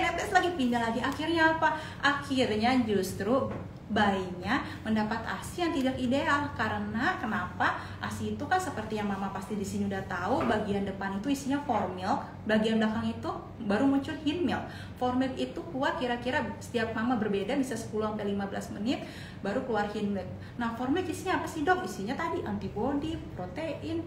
Speaker 1: Netes lagi, pindah lagi. Akhirnya apa? Akhirnya justru bayinya mendapat ASI yang tidak ideal. Karena kenapa? ASI itu kan seperti yang mama pasti di sini udah tahu, bagian depan itu isinya formilk, bagian belakang itu baru muncul hindmilk. Formilk itu kuat kira-kira setiap mama berbeda, bisa 10-15 menit baru keluar hindmilk. Nah, formilk isinya apa sih dok? Isinya tadi antibody, protein,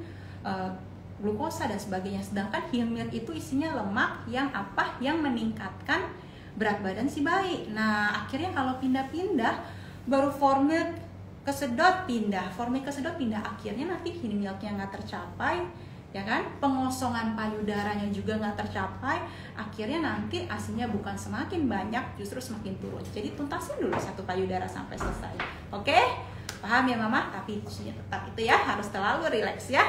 Speaker 1: glukosa dan sebagainya. Sedangkan hindmilk itu isinya lemak yang apa? Yang meningkatkan berat badan si bayi. Nah, akhirnya kalau pindah-pindah, baru formilk kesedot pindah, formilk kesedot pindah, akhirnya nanti hindmilknya nggak tercapai, ya kan? Pengosongan payudaranya juga nggak tercapai, akhirnya nanti ASINya bukan semakin banyak, justru semakin turun. Jadi tuntasin dulu satu payudara sampai selesai. Oke? Paham ya mama? Tapi tetap itu ya, harus terlalu rileks ya.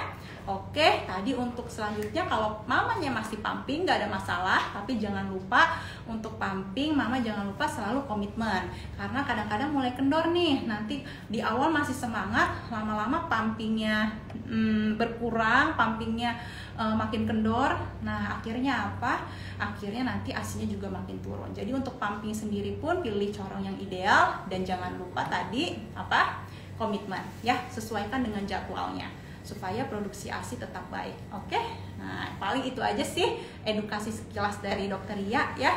Speaker 1: Oke, tadi untuk selanjutnya kalau mamanya masih pumping nggak ada masalah, tapi jangan lupa untuk pumping mama jangan lupa selalu komitmen, karena kadang-kadang mulai kendor nih, nanti di awal masih semangat, lama-lama pumpingnya berkurang, pumpingnya makin kendor. Nah, akhirnya apa? Akhirnya nanti ASINya juga makin turun. Jadi untuk pumping sendiri pun pilih corong yang ideal, dan jangan lupa tadi apa? Komitmen ya, sesuaikan dengan jadwalnya supaya produksi ASI tetap baik. Oke, nah paling itu aja sih edukasi sekilas dari Dokter Ria ya.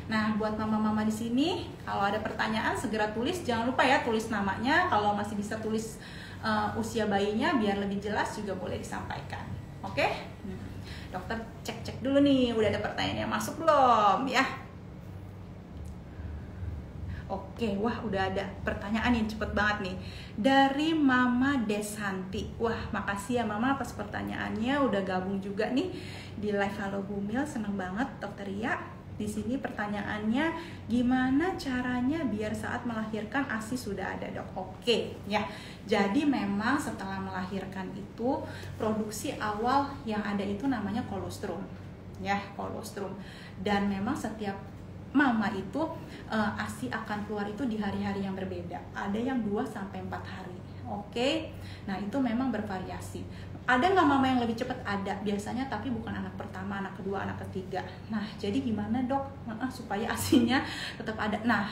Speaker 1: Nah, buat mama-mama di sini, kalau ada pertanyaan segera tulis. Jangan lupa ya tulis namanya. Kalau masih bisa tulis usia bayinya biar lebih jelas juga boleh disampaikan. Oke, dokter cek dulu nih, udah ada pertanyaan yang masuk belum ya? Oke. Oke, wah udah ada pertanyaan yang cepet banget nih dari Mama Desanti. Wah, makasih ya Mama atas pertanyaannya, udah gabung juga nih di live Halo Bumil. Seneng banget Dokter Ria. Di sini pertanyaannya, gimana caranya biar saat melahirkan ASI sudah ada, Dok? Oke, ya. Jadi memang setelah melahirkan itu produksi awal yang ada itu namanya kolostrum, ya, kolostrum. Dan memang setiap mama itu ASI akan keluar itu di hari-hari yang berbeda. Ada yang 2-4 hari. Oke. Nah, itu memang bervariasi. Ada nggak mama yang lebih cepat? Ada, biasanya, tapi bukan anak pertama, anak kedua, anak ketiga. Nah, jadi gimana dok supaya ASINya tetap ada? Nah,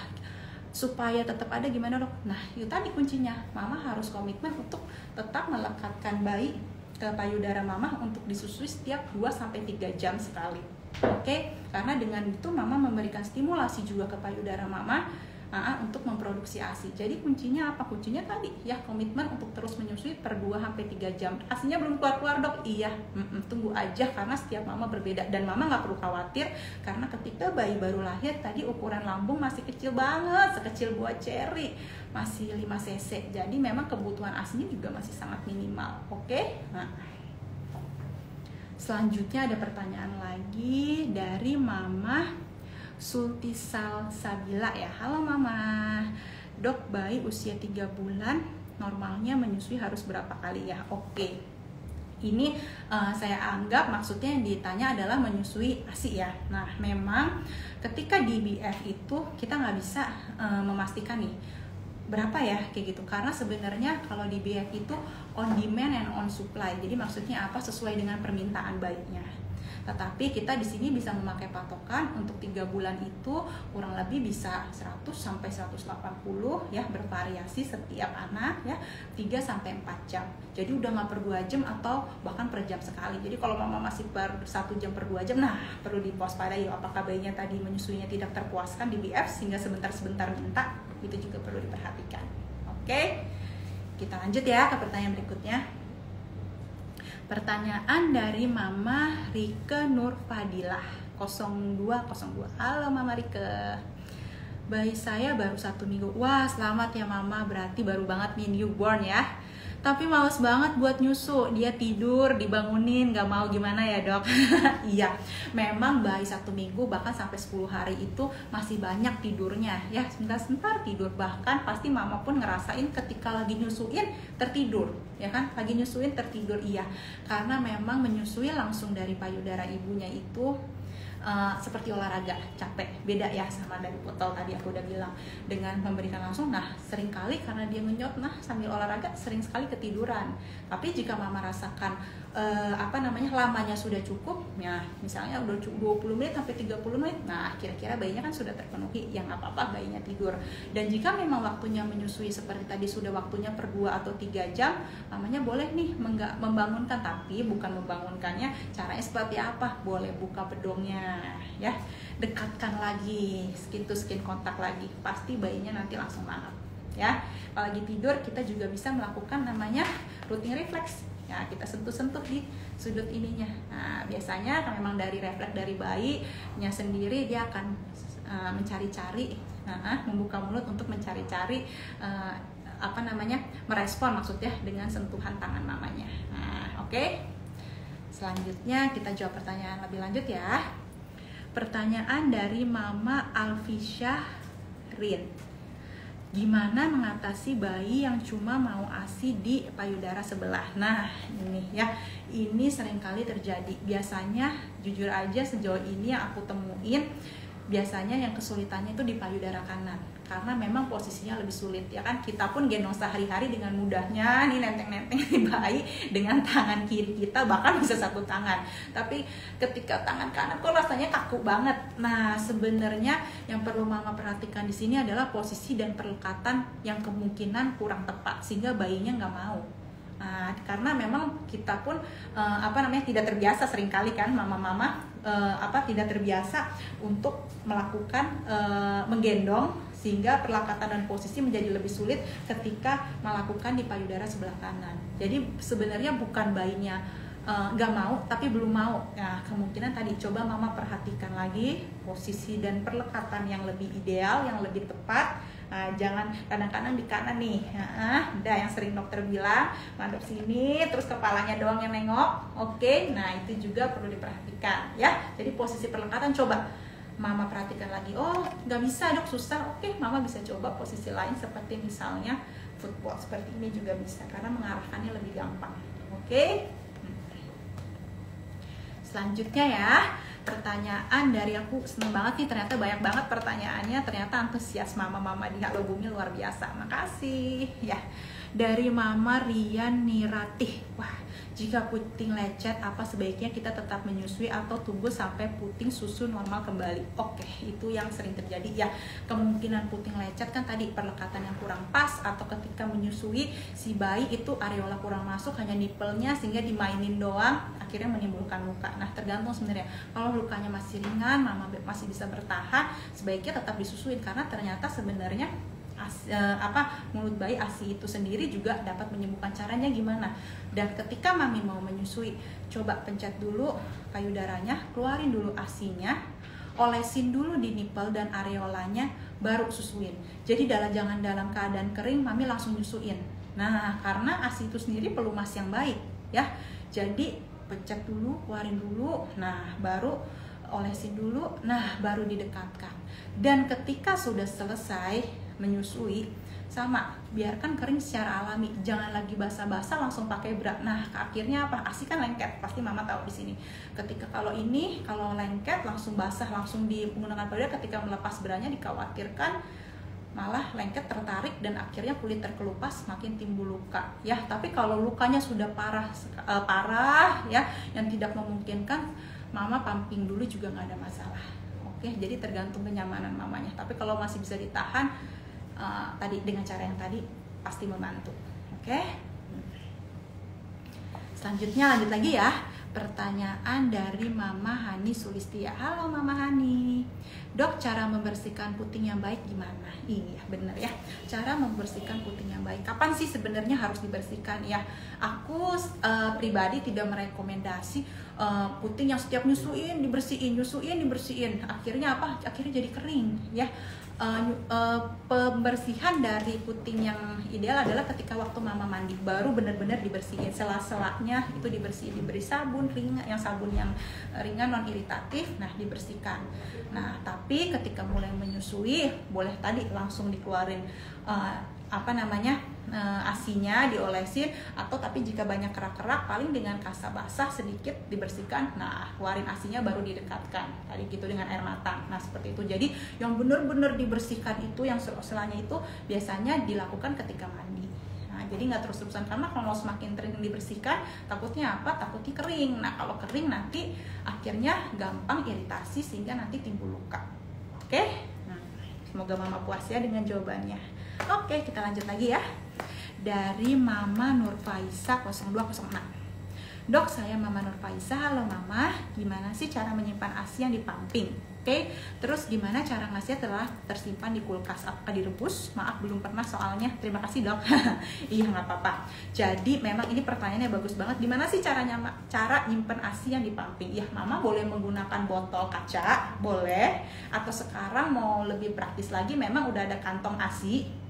Speaker 1: supaya tetap ada gimana dok? Nah, itu tadi kuncinya. Mama harus komitmen untuk tetap melekatkan bayi ke payudara mama untuk disusui setiap 2-3 jam sekali. Oke, karena dengan itu mama memberikan stimulasi juga ke payudara mama untuk memproduksi ASI. Jadi kuncinya apa? Kuncinya tadi ya, komitmen untuk terus menyusui per 2-3 jam. ASINya belum keluar-keluar dok? Iya, tunggu aja karena setiap mama berbeda. Dan mama nggak perlu khawatir karena ketika bayi baru lahir tadi ukuran lambung masih kecil banget, sekecil buah ceri, masih 5 cc. Jadi memang kebutuhan ASINya juga masih sangat minimal. Oke? Nah, selanjutnya ada pertanyaan lagi dari Mama Sultisal Sabila ya. Halo Mama, dok bayi usia 3 bulan normalnya menyusui harus berapa kali ya? Oke, ini saya anggap maksudnya yang ditanya adalah menyusui ASI ya. Nah memang ketika di IVF itu kita nggak bisa memastikan nih berapa ya kayak gitu, karena sebenarnya kalau di IVF itu on demand and on supply. Jadi maksudnya apa? Sesuai dengan permintaan bayinya. Tetapi kita di sini bisa memakai patokan untuk 3 bulan itu kurang lebih bisa 100-180 ya, bervariasi setiap anak ya, 3-4 jam. Jadi udah nggak per 2 jam atau bahkan per jam sekali. Jadi kalau mama masih per 1 jam per 2 jam, nah perlu diwaspadai apakah bayinya tadi menyusuinya tidak terpuaskan di IVF sehingga sebentar-sebentar minta, itu juga perlu diperhatikan. Oke, kita lanjut ya ke pertanyaan berikutnya. Pertanyaan dari Mama Rike Nurfadilah 0202. Halo Mama Rike, bayi saya baru 1 minggu. Wah selamat ya Mama, berarti baru banget nih newborn ya. Tapi males banget buat nyusu, dia tidur dibangunin gak mau, gimana ya dok? Iya, memang bayi 1 minggu bahkan sampai 10 hari itu masih banyak tidurnya ya, sebentar-sebentar tidur. Bahkan pasti mama pun ngerasain ketika lagi nyusuin tertidur ya kan, lagi nyusuin tertidur. Iya, karena memang menyusui langsung dari payudara ibunya itu seperti olahraga, capek, beda ya sama dari botol tadi aku udah bilang. Dengan memberikan langsung, nah seringkali karena dia ngenyot, nah sambil olahraga sering sekali ketiduran. Tapi jika mama rasakan lamanya sudah cukup ya, misalnya udah 20 menit sampai 30 menit, nah kira-kira bayinya kan sudah terpenuhi, yang nggak apa-apa bayinya tidur. Dan jika memang waktunya menyusui seperti tadi sudah waktunya per 2 atau 3 jam, mamanya boleh nih membangunkan, tapi bukan membangunkannya caranya seperti apa, boleh buka bedongnya ya, dekatkan lagi, skin to skin kontak lagi, pasti bayinya nanti langsung mangap ya. Kalau lagi tidur kita juga bisa melakukan namanya rooting reflex ya, kita sentuh-sentuh di sudut ininya. Nah biasanya memang dari refleks dari bayinya sendiri, dia akan mencari-cari, membuka mulut untuk mencari-cari merespon maksudnya dengan sentuhan tangan mamanya. Nah oke. Selanjutnya kita jawab pertanyaan lebih lanjut ya. Pertanyaan dari Mama Alfisyah Rin. Gimana mengatasi bayi yang cuma mau ASI di payudara sebelah? Nah ini ya, ini seringkali terjadi. Biasanya jujur aja sejauh ini yang aku temuin, biasanya yang kesulitannya itu di payudara kanan, karena memang posisinya lebih sulit ya kan. Kita pun gendong sehari-hari dengan mudahnya nih, nenteng-nenteng di bayi dengan tangan kiri kita, bahkan bisa 1 tangan. Tapi ketika tangan kanan kok rasanya kaku banget. Nah sebenarnya yang perlu mama perhatikan di sini adalah posisi dan perlekatan yang kemungkinan kurang tepat sehingga bayinya nggak mau. Nah, karena memang kita pun tidak terbiasa seringkali kan mama-mama tidak terbiasa untuk melakukan menggendong, sehingga perlekatan dan posisi menjadi lebih sulit ketika melakukan di payudara sebelah kanan. Jadi sebenarnya bukan bayinya nggak mau, tapi belum mau. Nah kemungkinan tadi coba mama perhatikan lagi posisi dan perlekatan yang lebih ideal, yang lebih tepat Jangan kadang-kadang di kanan nih. Udah yang sering dokter bilang, madep sini, terus kepalanya doang yang nengok. Oke, nah itu juga perlu diperhatikan ya. Jadi posisi perlekatan coba Mama perhatikan lagi. Oh, nggak bisa dok, susah. Oke, Mama bisa coba posisi lain seperti misalnya football seperti ini juga bisa karena mengarahkannya lebih gampang. Oke. Selanjutnya ya, pertanyaan dari aku, seneng banget nih, ternyata banyak banget pertanyaannya, ternyata antusias mama-mama di Halo Bumi luar biasa. Makasih ya. Dari Mama Rian Niratih. Wah, jika puting lecet, apa sebaiknya kita tetap menyusui atau tunggu sampai puting susu normal kembali? Oke, itu yang sering terjadi ya. Kemungkinan puting lecet kan tadi perlekatan yang kurang pas, atau ketika menyusui si bayi itu areola kurang masuk, hanya nipelnya sehingga dimainin doang, akhirnya menimbulkan luka. Nah, tergantung sebenarnya. Kalau lukanya masih ringan, Mama masih bisa bertahan, sebaiknya tetap disusuin karena ternyata sebenarnya mulut bayi ASI itu sendiri juga dapat menyembuhkan. Caranya gimana? Dan ketika Mami mau menyusui, coba pencet dulu payudaranya, keluarin dulu ASI-nya, olesin dulu di nipel dan areolanya, baru susuin. Jadi jangan dalam keadaan kering Mami langsung nyusuin. Nah, karena ASI itu sendiri pelumas yang baik ya. Jadi pencet dulu, keluarin dulu, nah baru olesin dulu, nah baru didekatkan. Dan ketika sudah selesai menyusui, sama biarkan kering secara alami, jangan lagi basah-basah langsung pakai bra. Nah, akhirnya apa? ASI kan lengket, pasti Mama tahu di sini. Ketika kalau lengket langsung basah, langsung menggunakan payudara, ketika melepas branya dikhawatirkan malah lengket tertarik dan akhirnya kulit terkelupas, makin timbul luka ya. Tapi kalau lukanya sudah parah ya, yang tidak memungkinkan, Mama pumping dulu juga nggak ada masalah. Oke, jadi tergantung kenyamanan mamanya. Tapi kalau masih bisa ditahan, tadi dengan cara yang tadi pasti membantu. Oke. Selanjutnya lanjut lagi ya. Pertanyaan dari Mama Hani Sulistia. Halo Mama Hani. Dok, cara membersihkan puting yang baik gimana? Iya, bener ya. Cara membersihkan puting yang baik. Kapan sih sebenarnya harus dibersihkan ya? Aku pribadi tidak merekomendasi puting yang setiap nyusuin dibersihin. Akhirnya apa? Akhirnya jadi kering ya. Pembersihan dari puting yang ideal adalah ketika waktu Mama mandi, baru benar-benar dibersihin sela-selanya, itu dibersihin, diberi sabun ringan, sabun yang ringan non iritatif, nah dibersihkan. Nah, tapi ketika mulai menyusui, boleh tadi langsung dikeluarin ASI-nya, diolesin, atau tapi jika banyak kerak-kerak paling dengan kasa basah sedikit dibersihkan. Nah, keluarin ASI-nya baru didekatkan tadi gitu dengan air matang. Nah, seperti itu. Jadi yang benar-benar dibersihkan itu, yang sela-selanya itu biasanya dilakukan ketika mandi. Nah, jadi nggak terus-terusan, karena kalau semakin sering dibersihkan takutnya apa? Takutnya kering. Nah, kalau kering nanti akhirnya gampang iritasi sehingga nanti timbul luka. Oke? Nah, semoga Mama puas ya dengan jawabannya. Oke, kita lanjut lagi ya. Dari Mama Nurfaisa 0206. Dok, saya Mama Nurfaisa. Halo Mama, gimana sih cara menyimpan ASI yang dipumping? Oke, terus gimana cara ngasihnya setelah tersimpan di kulkas? Apakah direbus? Maaf, belum pernah soalnya. Terima kasih dok. Iya, nggak apa-apa. Jadi memang ini pertanyaannya bagus banget. Gimana sih cara nyimpen ASI yang dipumping? Ya, Mama boleh menggunakan botol kaca, boleh. Atau sekarang mau lebih praktis lagi, memang udah ada kantong ASI.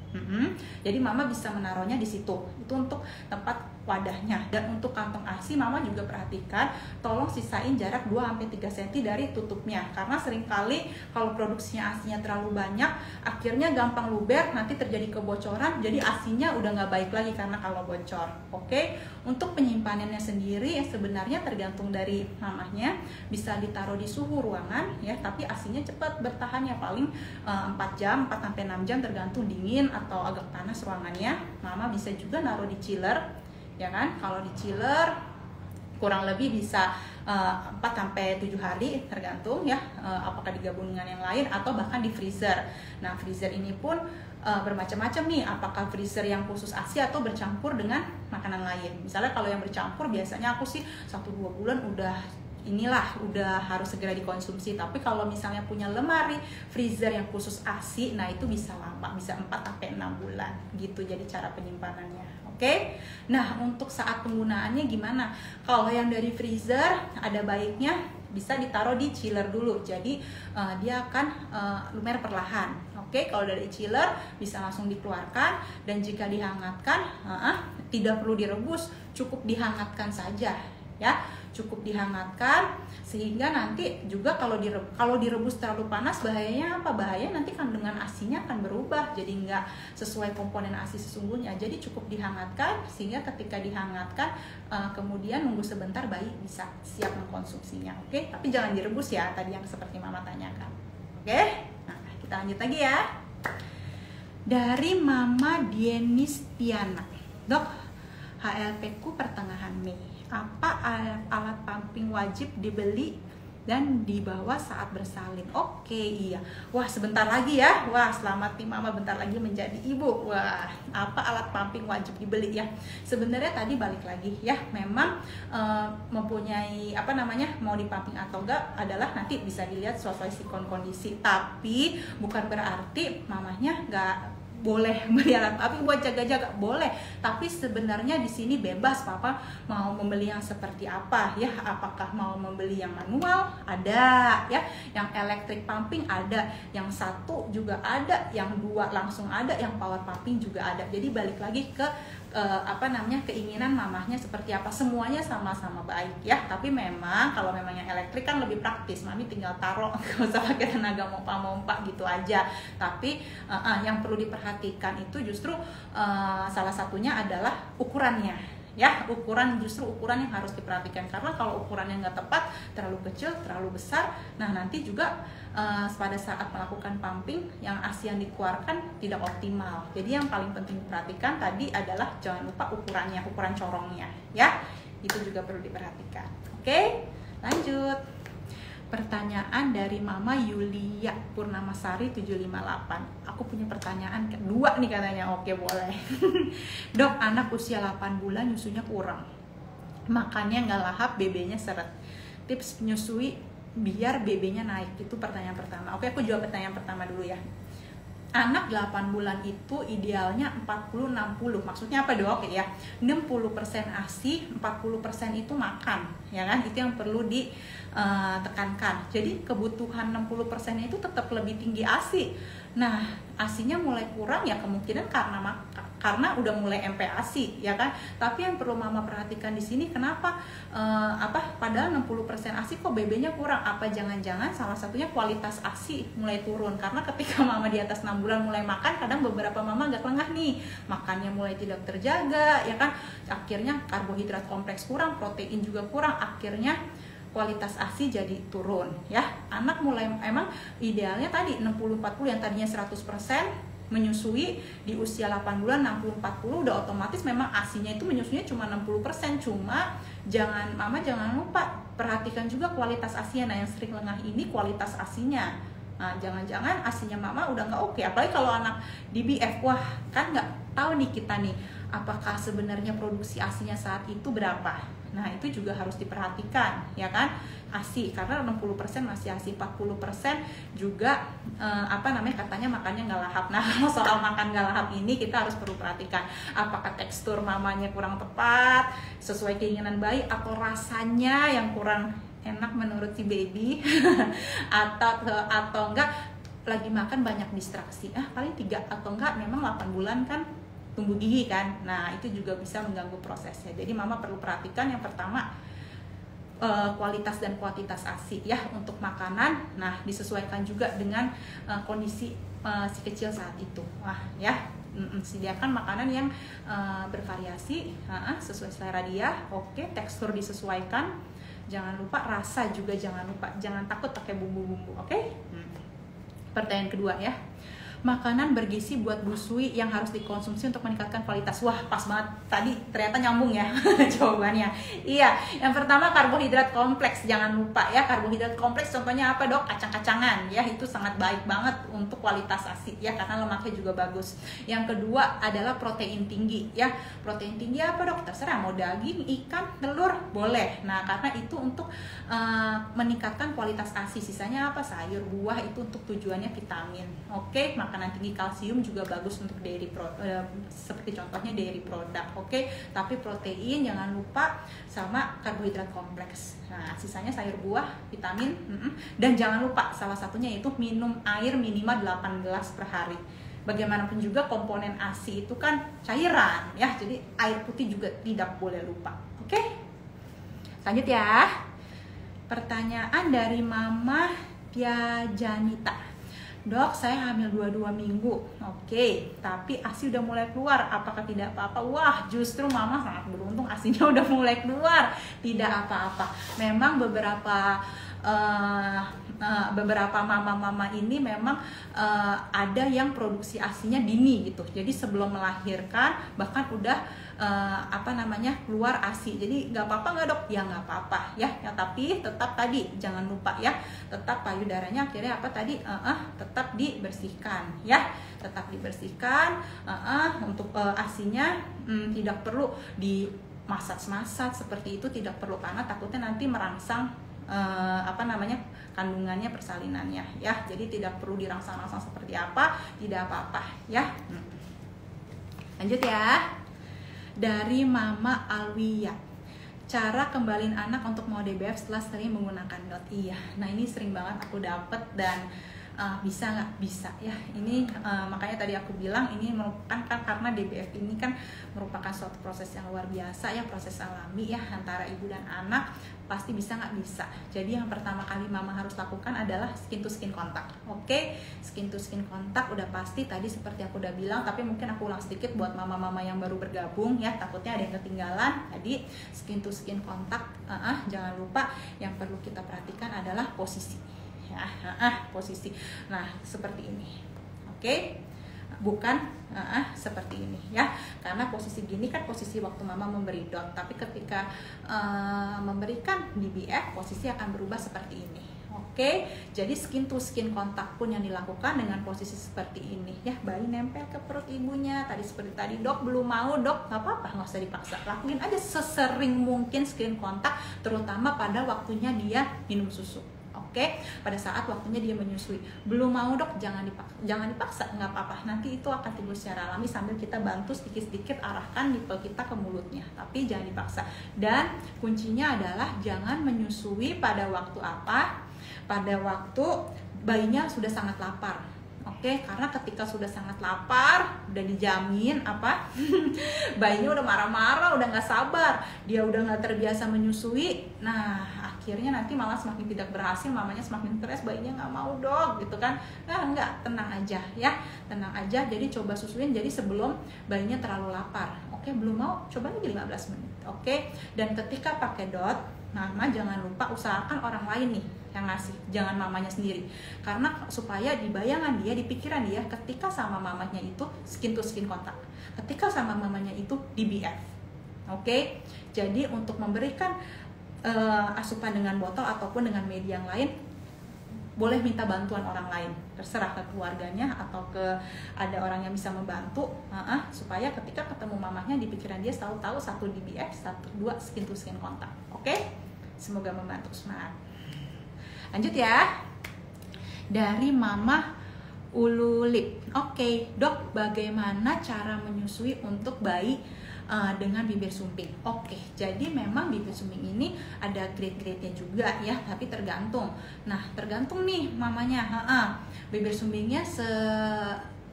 Speaker 1: Jadi Mama bisa menaruhnya di situ. Itu untuk tempat wadahnya. Dan untuk kantong ASI, Mama juga perhatikan, tolong sisain jarak 2-3 cm dari tutupnya. Karena seringkali kalau produksinya ASI-nya terlalu banyak, akhirnya gampang luber, nanti terjadi kebocoran, jadi ASI-nya udah nggak baik lagi karena kalau bocor. Oke, untuk penyimpanannya sendiri sebenarnya tergantung dari mamanya, bisa ditaruh di suhu ruangan ya, tapi ASI-nya cepat bertahan ya, paling 4 jam, 4-6 jam tergantung dingin atau agak panas ruangannya. Mama bisa juga naruh di chiller ya kan. Kalau di chiller kurang lebih bisa 4-7 hari tergantung ya, apakah digabung dengan yang lain atau bahkan di freezer. Nah, freezer ini pun bermacam-macam nih, apakah freezer yang khusus ASI atau bercampur dengan makanan lain. Misalnya kalau yang bercampur biasanya aku sih 1-2 bulan udah harus segera dikonsumsi. Tapi kalau misalnya punya lemari freezer yang khusus ASI, nah itu bisa lama, bisa 4-6 bulan gitu. Jadi cara penyimpanannya. Oke. Nah, untuk saat penggunaannya gimana? Kalau yang dari freezer ada baiknya bisa ditaruh di chiller dulu. Jadi dia akan lumer perlahan. Oke, kalau dari chiller bisa langsung dikeluarkan, dan jika dihangatkan tidak perlu direbus, cukup dihangatkan saja ya. Cukup dihangatkan, sehingga nanti juga kalau direbus terlalu panas, bahayanya apa? Bahaya nanti kandungan ASI-nya akan berubah, jadi nggak sesuai komponen ASI sesungguhnya. Jadi cukup dihangatkan, sehingga ketika dihangatkan kemudian nunggu sebentar, bayi bisa siap mengkonsumsinya. Oke, tapi jangan direbus ya, tadi yang seperti Mama tanyakan. Oke, nah kita lanjut lagi ya. Dari Mama Dienistiana, Dok, HLP ku pertengahan Mei, apa alat pumping wajib dibeli dan dibawa saat bersalin? Oke, iya. Wah, sebentar lagi ya. Wah, selamat nih Mama, bentar lagi menjadi ibu. Wah, apa alat pumping wajib dibeli ya? Sebenarnya tadi balik lagi ya, memang mempunyai mau dipumping atau enggak adalah nanti bisa dilihat sesuai kondisi. Tapi bukan berarti mamanya enggak boleh beli alat pumping buat jaga-jaga, boleh. Tapi sebenarnya di sini bebas Papa mau membeli yang seperti apa ya. Apakah mau membeli yang manual? Ada ya, yang electric pumping ada, yang satu juga ada, yang dua langsung ada, yang power pumping juga ada. Jadi balik lagi ke keinginan mamahnya seperti apa. Semuanya sama-sama baik ya, tapi memang kalau memang yang elektrik kan lebih praktis, Mami tinggal taruh, nggak usah pakai tenaga mompa-mompa gitu aja. Tapi yang perlu diperhatikan itu justru salah satunya adalah ukurannya ya. Ukuran yang harus diperhatikan, karena kalau ukurannya nggak tepat, terlalu kecil, terlalu besar, nah nanti juga pada saat melakukan pumping yang ASI yang dikeluarkan tidak optimal. Jadi yang paling penting diperhatikan tadi adalah jangan lupa ukurannya, ukuran corongnya ya, itu juga perlu diperhatikan. Oke, lanjut. Pertanyaan dari Mama Yulia Purnamasari 758. Aku punya pertanyaan kedua nih katanya. Oke, boleh. Dok, anak usia 8 bulan nyusunya kurang, makannya nggak lahap, BB-nya seret. Tips menyusui biar BB-nya naik. Itu pertanyaan pertama. Oke, aku jawab pertanyaan pertama dulu ya. Anak 8 bulan itu idealnya 40-60. Maksudnya apa Dok? Ya, 60% ASI, 40% itu makan, ya kan? Itu yang perlu ditekankan. Jadi kebutuhan 60% itu tetap lebih tinggi ASI. Nah, ASInya mulai kurang ya kemungkinan karena udah mulai MPASI, ya kan? Tapi yang perlu Mama perhatikan di sini, kenapa padahal 60% ASI kok BB-nya kurang? Apa jangan-jangan salah satunya kualitas ASI mulai turun? Karena ketika Mama di atas 6 bulan mulai makan, kadang beberapa Mama agak lengah nih, makannya mulai tidak terjaga, ya kan? Akhirnya karbohidrat kompleks kurang, protein juga kurang, akhirnya kualitas ASI jadi turun ya. Anak mulai emang idealnya tadi 60-40, yang tadinya 100% menyusui di usia 8 bulan 60-40 udah otomatis memang ASInya itu menyusuinya cuma 60%. Cuma Mama jangan lupa perhatikan juga kualitas ASInya. Nah, yang sering lengah ini kualitas ASInya. Nah, jangan-jangan ASInya Mama udah nggak oke. Apalagi kalau anak DBF, wah kan nggak tahu nih kita nih apakah sebenarnya produksi ASInya saat itu berapa. Nah, itu juga harus diperhatikan ya kan, ASI, karena 60% masih ASI, 40% juga katanya makannya nggak lahap. Nah, kalau soal makan nggak lahap ini kita harus perlu perhatikan, apakah tekstur mamanya kurang tepat sesuai keinginan bayi, atau rasanya yang kurang enak menurut si baby atau enggak lagi makan banyak distraksi, paling 3 atau enggak memang 8 bulan kan tumbuh gigi kan. Nah, itu juga bisa mengganggu prosesnya. Jadi Mama perlu perhatikan yang pertama kualitas dan kuantitas ASI ya untuk makanan. Nah, disesuaikan juga dengan kondisi si kecil saat itu. Wah ya, sediakan makanan yang bervariasi sesuai selera dia. Oke, tekstur disesuaikan. Jangan lupa rasa juga, jangan lupa, jangan takut pakai bumbu-bumbu. Oke? Pertanyaan kedua ya. Makanan bergizi buat busui yang harus dikonsumsi untuk meningkatkan kualitas. Wah, pas banget tadi, ternyata nyambung ya jawabannya. Iya, yang pertama karbohidrat kompleks, jangan lupa ya. Karbohidrat kompleks contohnya apa Dok? Kacang-kacangan ya, itu sangat baik banget untuk kualitas ASI ya, karena lemaknya juga bagus. Yang kedua adalah protein tinggi ya. Protein tinggi apa Dok? Terserah, mau daging, ikan, telur, boleh. Nah, karena itu untuk meningkatkan kualitas ASI. Sisanya apa? Sayur, buah, itu untuk tujuannya vitamin. Oke, makan makanan tinggi kalsium juga bagus untuk seperti contohnya dairy product, oke? Tapi protein jangan lupa sama karbohidrat kompleks. Nah, sisanya sayur buah, vitamin, dan jangan lupa salah satunya itu minum air minimal 8 gelas per hari. Bagaimanapun juga komponen ASI itu kan cairan ya, jadi air putih juga tidak boleh lupa. Oke? Lanjut ya. Pertanyaan dari Mama Janita. Dok, saya hamil 22 minggu. Oke, tapi ASI udah mulai keluar. Apakah tidak apa-apa? Wah, justru Mama sangat beruntung, ASInya udah mulai keluar. Tidak apa-apa. Memang beberapa mama-mama ini memang ada yang produksi ASInya dini gitu. Jadi sebelum melahirkan bahkan udah keluar ASI. Jadi nggak apa-apa nggak dok? Ya nggak apa-apa ya. Tapi tetap tadi jangan lupa ya, tetap payudaranya akhirnya tetap dibersihkan ya, tetap dibersihkan. Untuk ASInya tidak perlu di massage seperti itu, tidak perlu karena takutnya nanti merangsang kandungannya, persalinannya ya. Jadi tidak perlu dirangsang-rangsang seperti apa, tidak apa-apa ya. Lanjut ya. Dari Mama Alwia, cara kembaliin anak untuk mau DBF setelah sering menggunakan DOT. Iya, nah ini sering banget aku dapet dan bisa nggak? Bisa ya. Ini makanya tadi aku bilang ini merupakan karena DBF ini kan merupakan suatu proses yang luar biasa ya, proses alami ya antara ibu dan anak. Pasti bisa nggak? Bisa. Jadi yang pertama kali Mama harus lakukan adalah skin to skin kontak. Oke, skin to skin kontak udah pasti tadi seperti aku udah bilang, tapi mungkin aku ulang sedikit buat mama-mama yang baru bergabung ya, takutnya ada yang ketinggalan. Tadi skin to skin kontak, jangan lupa yang perlu kita perhatikan adalah posisi ya, posisi. Nah, seperti ini. Oke. Bukan seperti ini ya, karena posisi gini kan posisi waktu Mama memberi DOT, tapi ketika memberikan DBF posisi akan berubah seperti ini. Oke, jadi skin to skin kontak pun yang dilakukan dengan posisi seperti ini ya, bayi nempel ke perut ibunya tadi seperti tadi. Dok belum mau dok, nggak apa-apa, nggak usah dipaksa, lakuin aja sesering mungkin skin kontak, terutama pada waktunya dia minum susu. Oke, pada saat waktunya dia menyusui. Belum mau dok, jangan dipaksa, nggak apa-apa. Nanti itu akan timbul secara alami sambil kita bantu sedikit-sedikit arahkan nipple kita ke mulutnya. Tapi jangan dipaksa. Dan kuncinya adalah jangan menyusui pada waktu apa? Pada waktu bayinya sudah sangat lapar. Oke, karena ketika sudah sangat lapar, udah dijamin bayinya udah marah-marah, udah nggak sabar, dia udah nggak terbiasa menyusui. Nah, akhirnya nanti malah semakin tidak berhasil, mamanya semakin stres, bayinya nggak mau dok, gitu kan? Nah, enggak, tenang aja ya, tenang aja. Jadi coba susuin, jadi sebelum bayinya terlalu lapar. Oke, belum mau, coba lagi 15 menit. Oke, dan ketika pakai DOT, Mama jangan lupa usahakan orang lain nih yang ngasih, jangan mamanya sendiri, karena supaya di bayangan dia, di pikiran dia, ketika sama mamanya itu skin to skin kontak, ketika sama mamanya itu DBF. Oke, jadi untuk memberikan asupan dengan botol ataupun dengan media yang lain, boleh minta bantuan orang lain, terserah ke keluarganya atau ke ada orang yang bisa membantu, supaya ketika ketemu mamanya di pikiran dia selalu tahu 1 DBF, 2 skin to skin kontak. Oke, semoga membantu. Semangat. Lanjut ya. Dari Mama Ululip. Oke, dok, bagaimana cara menyusui untuk bayi dengan bibir sumbing? Oke, jadi memang bibir sumbing ini ada grade-grade-nya juga ya, tapi tergantung. Nah, tergantung nih mamanya, bibir sumbingnya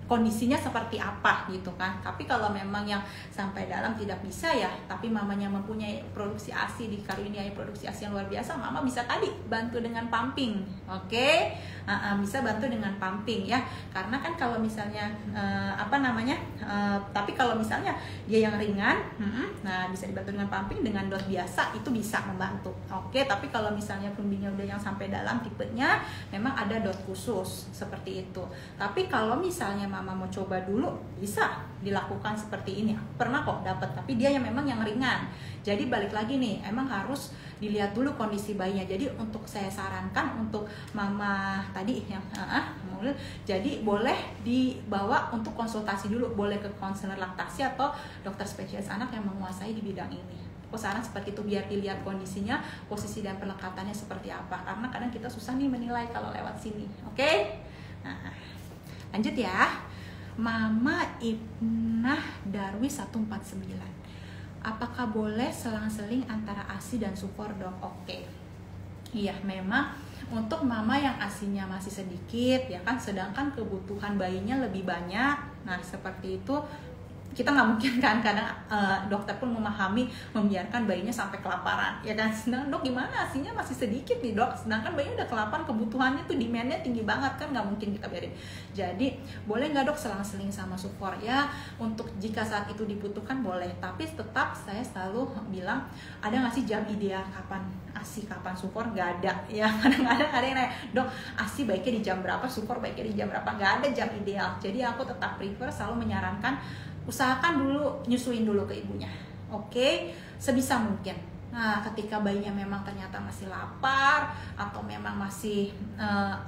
Speaker 1: kondisinya seperti apa gitu kan. Tapi kalau memang yang sampai dalam tidak bisa ya, tapi mamanya mempunyai produksi ASI, dikaruniai produksi ASI yang luar biasa, mama bisa tadi bantu dengan pumping. Oke, bisa bantu dengan pumping ya, karena kan kalau misalnya tapi kalau misalnya dia yang ringan, nah bisa dibantu dengan pumping, dengan DOT biasa itu bisa membantu. Oke, tapi kalau misalnya pumpingnya udah yang sampai dalam tipenya, memang ada DOT khusus seperti itu. Tapi kalau misalnya mama mau coba dulu, bisa dilakukan seperti ini. Pernah kok dapat, tapi dia yang memang yang ringan. Jadi balik lagi nih, emang harus dilihat dulu kondisi bayinya. Jadi untuk saya sarankan untuk mama tadi yang jadi boleh dibawa untuk konsultasi dulu, boleh ke konselor laktasi atau dokter spesialis anak yang menguasai di bidang ini. Aku saran seperti itu, biar dilihat kondisinya, posisi dan pelekatannya seperti apa. Karena kadang kita susah nih menilai kalau lewat sini. Oke? Nah, Lanjut ya. Mama Ibnah Darwi 149. Apakah boleh selang-seling antara ASI dan sufor, dok? Oke. Iya, memang untuk mama yang ASINya masih sedikit ya kan, sedangkan kebutuhan bayinya lebih banyak. Nah, seperti itu kita nggak mungkin kan, kadang dokter pun memahami membiarkan bayinya sampai kelaparan ya kan. Sedangkan dok gimana, ASINya masih sedikit nih dok, sedangkan bayinya udah kelaparan, kebutuhannya tuh demandnya tinggi banget kan, nggak mungkin kita biarin. Jadi boleh nggak dok selang-seling sama sufor ya, untuk jika saat itu dibutuhkan boleh, tapi tetap saya selalu bilang ada nggak sih jam ideal kapan ASI kapan sufor? Nggak ada ya. Kadang-kadang ada yang nanya, dok ASI baiknya di jam berapa, sufor baiknya di jam berapa? Nggak ada jam ideal. Jadi aku tetap prefer selalu menyarankan usahakan dulu nyusuin dulu ke ibunya, oke? Sebisa mungkin. Nah, ketika bayinya memang ternyata masih lapar atau memang masih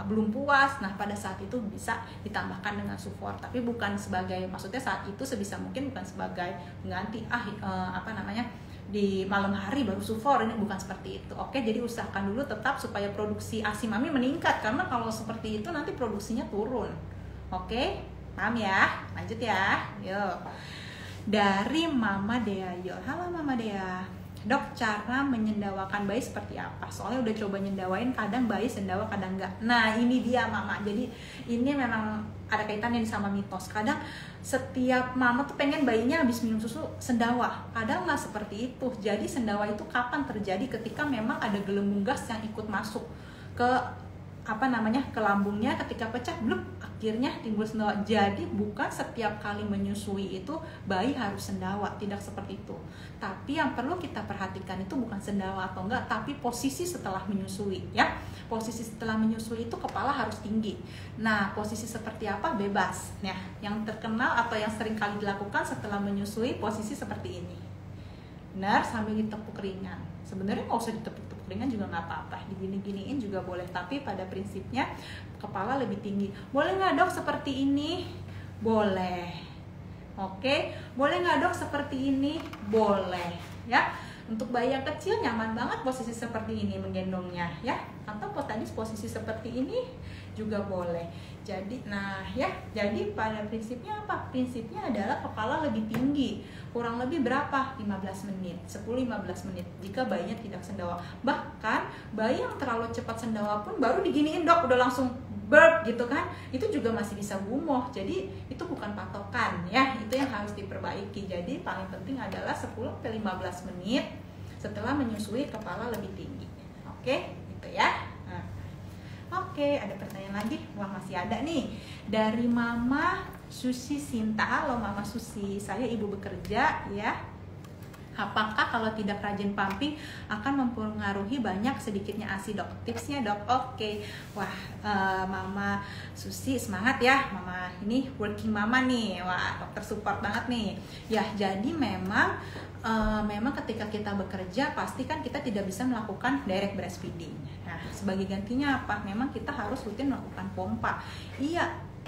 Speaker 1: belum puas, nah pada saat itu bisa ditambahkan dengan sufor, tapi bukan sebagai, maksudnya saat itu sebisa mungkin bukan sebagai pengganti di malam hari baru sufor, ini bukan seperti itu, oke? Jadi usahakan dulu tetap supaya produksi ASI mami meningkat, karena kalau seperti itu nanti produksinya turun, oke? Paham ya? Lanjut ya. Yuk. Dari Mama Dea. Yuk. Halo Mama Dea. Dok, cara menyendawakan bayi seperti apa? Soalnya udah coba nyendawain, kadang bayi sendawa, kadang enggak. Nah, ini dia Mama. Jadi ini memang ada kaitannya sama mitos. Kadang setiap mama tuh pengen bayinya habis minum susu sendawa. Kadang nggak seperti itu. Jadi sendawa itu kapan terjadi? Ketika memang ada gelembung gas yang ikut masuk ke ke lambungnya, ketika pecah blub akhirnya timbul sendawa. Jadi bukan setiap kali menyusui itu bayi harus sendawa, tidak seperti itu. Tapi yang perlu kita perhatikan itu bukan sendawa atau enggak, tapi posisi setelah menyusui ya. Posisi setelah menyusui itu kepala harus tinggi. Nah, posisi seperti apa bebas ya. Yang terkenal atau yang sering kali dilakukan setelah menyusui posisi seperti ini. Benar, sambil ditepuk ringan. Sebenarnya nggak usah ditepuk ringan juga nggak apa-apa, digini-giniin juga boleh, tapi pada prinsipnya kepala lebih tinggi. Boleh nggak dok seperti ini? Boleh. Oke, boleh nggak dok seperti ini? Boleh ya. Untuk bayi yang kecil nyaman banget posisi seperti ini menggendongnya ya, atau tadi posisi seperti ini juga boleh. Jadi jadi pada prinsipnya apa? Prinsipnya adalah kepala lebih tinggi, kurang lebih berapa? 15 menit, 10-15 menit jika bayinya tidak sendawa. Bahkan bayi yang terlalu cepat sendawa pun baru diginiin dok udah langsung burp gitu kan, itu juga masih bisa gumoh. Jadi itu bukan patokan ya, itu yang harus diperbaiki. Jadi paling penting adalah 10-15 menit setelah menyusui kepala lebih tinggi. Oke, gitu ya. Oke, ada pertanyaan lagi? Wah, masih ada nih. Dari Mama Susi Sinta. Halo Mama Susi, saya ibu bekerja ya. Apakah kalau tidak rajin pumping akan mempengaruhi banyak sedikitnya ASI dok? Tipsnya dok? Oke. Wah, Mama Susi semangat ya. Mama ini working mama nih. Wah, dokter support banget nih. Ya, jadi memang ketika kita bekerja pasti kan kita tidak bisa melakukan direct breastfeeding. Nah, sebagai gantinya apa? Memang kita harus rutin melakukan pompa.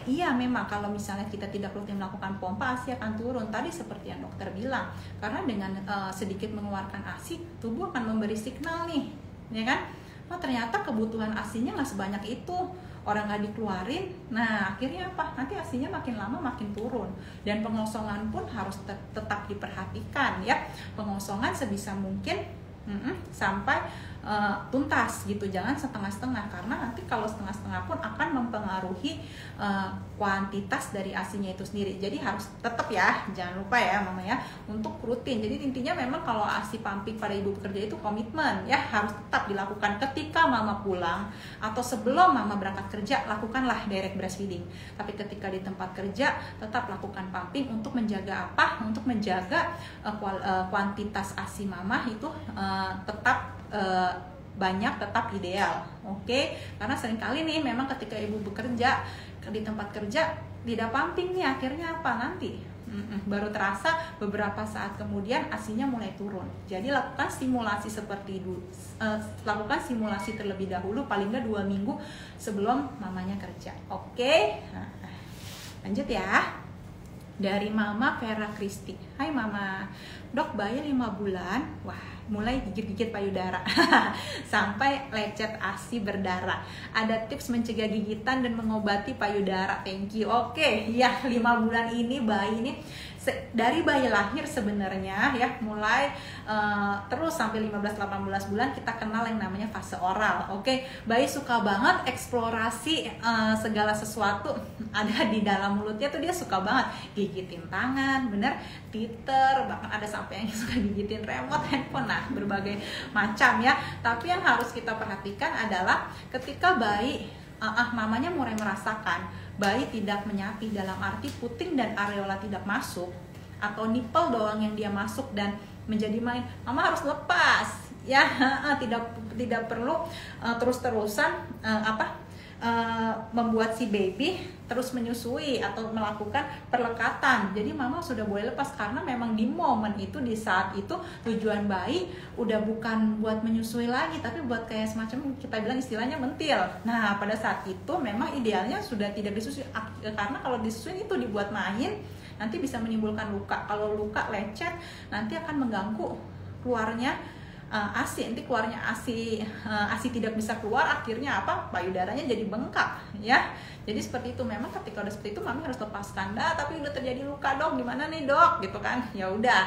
Speaker 1: Iya, memang kalau misalnya kita tidak rutin melakukan pompa, ASI akan turun. Tadi seperti yang dokter bilang, karena dengan sedikit mengeluarkan ASI, tubuh akan memberi signal nih, ya kan? Oh, ternyata kebutuhan ASINya nggak sebanyak itu, orang nggak dikeluarin. Nah, akhirnya apa? Nanti ASINya makin lama makin turun. Dan pengosongan pun harus tetap diperhatikan ya. Pengosongan sebisa mungkin sampai tuntas gitu, jangan setengah-setengah, karena nanti kalau setengah-setengah pun akan mempengaruhi kuantitas dari ASINya itu sendiri. Jadi harus tetap ya, jangan lupa ya Mama ya, untuk rutin. Jadi intinya memang kalau ASI pumping pada ibu bekerja itu komitmen ya, harus tetap dilakukan ketika Mama pulang atau sebelum Mama berangkat kerja, lakukanlah direct breastfeeding. Tapi ketika di tempat kerja tetap lakukan pumping untuk menjaga apa? Untuk menjaga kuantitas ASI Mama itu tetap banyak, tetap ideal. Oke? Karena seringkali nih memang ketika ibu bekerja di tempat kerja tidak pumping nih, akhirnya apa nanti? Baru terasa beberapa saat kemudian ASINya mulai turun. Jadi lakukan simulasi seperti itu, lakukan simulasi terlebih dahulu, paling nggak 2 minggu sebelum mamanya kerja. Oke? Nah, lanjut ya. Dari Mama Vera Kristi. Hai Mama, dok bayi 5 bulan. Wah, mulai gigit-gigit payudara sampai lecet ASI berdarah. Ada tips mencegah gigitan dan mengobati payudara. Thank you. Oke, ya 5 bulan ini bayi ini dari bayi lahir sebenarnya ya mulai terus sampai 15-18 bulan kita kenal yang namanya fase oral. Oke, bayi suka banget eksplorasi segala sesuatu ada di dalam mulutnya tuh, dia suka banget gigitin tangan, bener, titer, bahkan ada sampai yang suka gigitin remote handphone, nah berbagai macam ya. Tapi yang harus kita perhatikan adalah ketika bayi mamanya mulai merasakan bayi tidak menyapih, dalam arti puting dan areola tidak masuk atau nipple doang yang dia masuk dan menjadi main, mama harus lepas ya. Tidak perlu terus-terusan membuat si baby terus menyusui atau melakukan perlekatan. Jadi mama sudah boleh lepas, karena memang di momen itu, di saat itu tujuan bayi udah bukan buat menyusui lagi, tapi buat kayak semacam kita bilang istilahnya mentil. Nah pada saat itu memang idealnya sudah tidak disusui, karena kalau disusui itu dibuat main, nanti bisa menimbulkan luka. Kalau luka lecet nanti akan mengganggu keluarnya ASI, nanti keluarnya ASI tidak bisa keluar, akhirnya apa, payudaranya jadi bengkak ya. Jadi seperti itu, memang ketika udah seperti itu mami harus lepaskan. Tapi udah terjadi luka dok, gimana nih dok gitu kan. Ya udah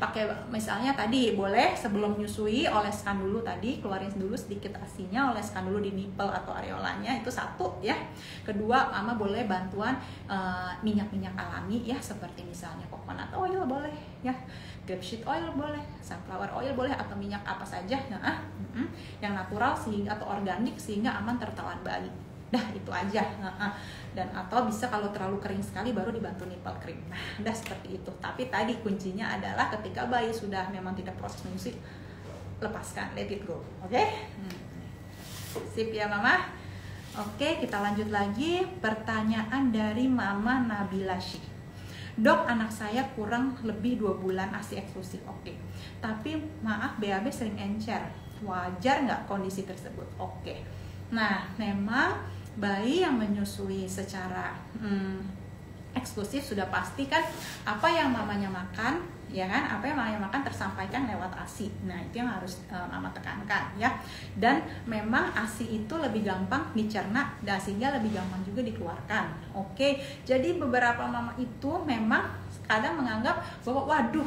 Speaker 1: pakai misalnya tadi boleh sebelum nyusui oleskan dulu, tadi keluarin dulu sedikit ASINya, oleskan dulu di nipple atau areolanya, itu satu ya. Kedua, mama boleh bantuan minyak-minyak alami ya, seperti misalnya coconut oil boleh ya, grapeseed oil boleh, sunflower oil boleh, atau minyak apa saja yang natural sehingga atau organik sehingga aman tertelan bayi. Dah itu aja. Dan atau bisa kalau terlalu kering sekali baru dibantu nipple cream. Nah udah seperti itu. Tapi tadi kuncinya adalah ketika bayi sudah memang tidak proses menyusui, lepaskan, let it go. Oke? Sip ya mama. Oke, kita lanjut lagi. Pertanyaan dari Mama Nabila Syih. Dok, anak saya kurang lebih 2 bulan ASI eksklusif. Oke. Tapi maaf, BAB sering encer. Wajar nggak kondisi tersebut? Oke. Nah, memang bayi yang menyusui secara eksklusif sudah pasti kan apa yang mamanya makan, ya kan, apa yang mamanya makan tersampaikan lewat ASI. Nah itu yang harus mama tekankan ya. Dan memang ASI itu lebih gampang dicerna dan sehingga lebih gampang juga dikeluarkan. Oke, jadi beberapa mama itu memang kadang menganggap bahwa waduh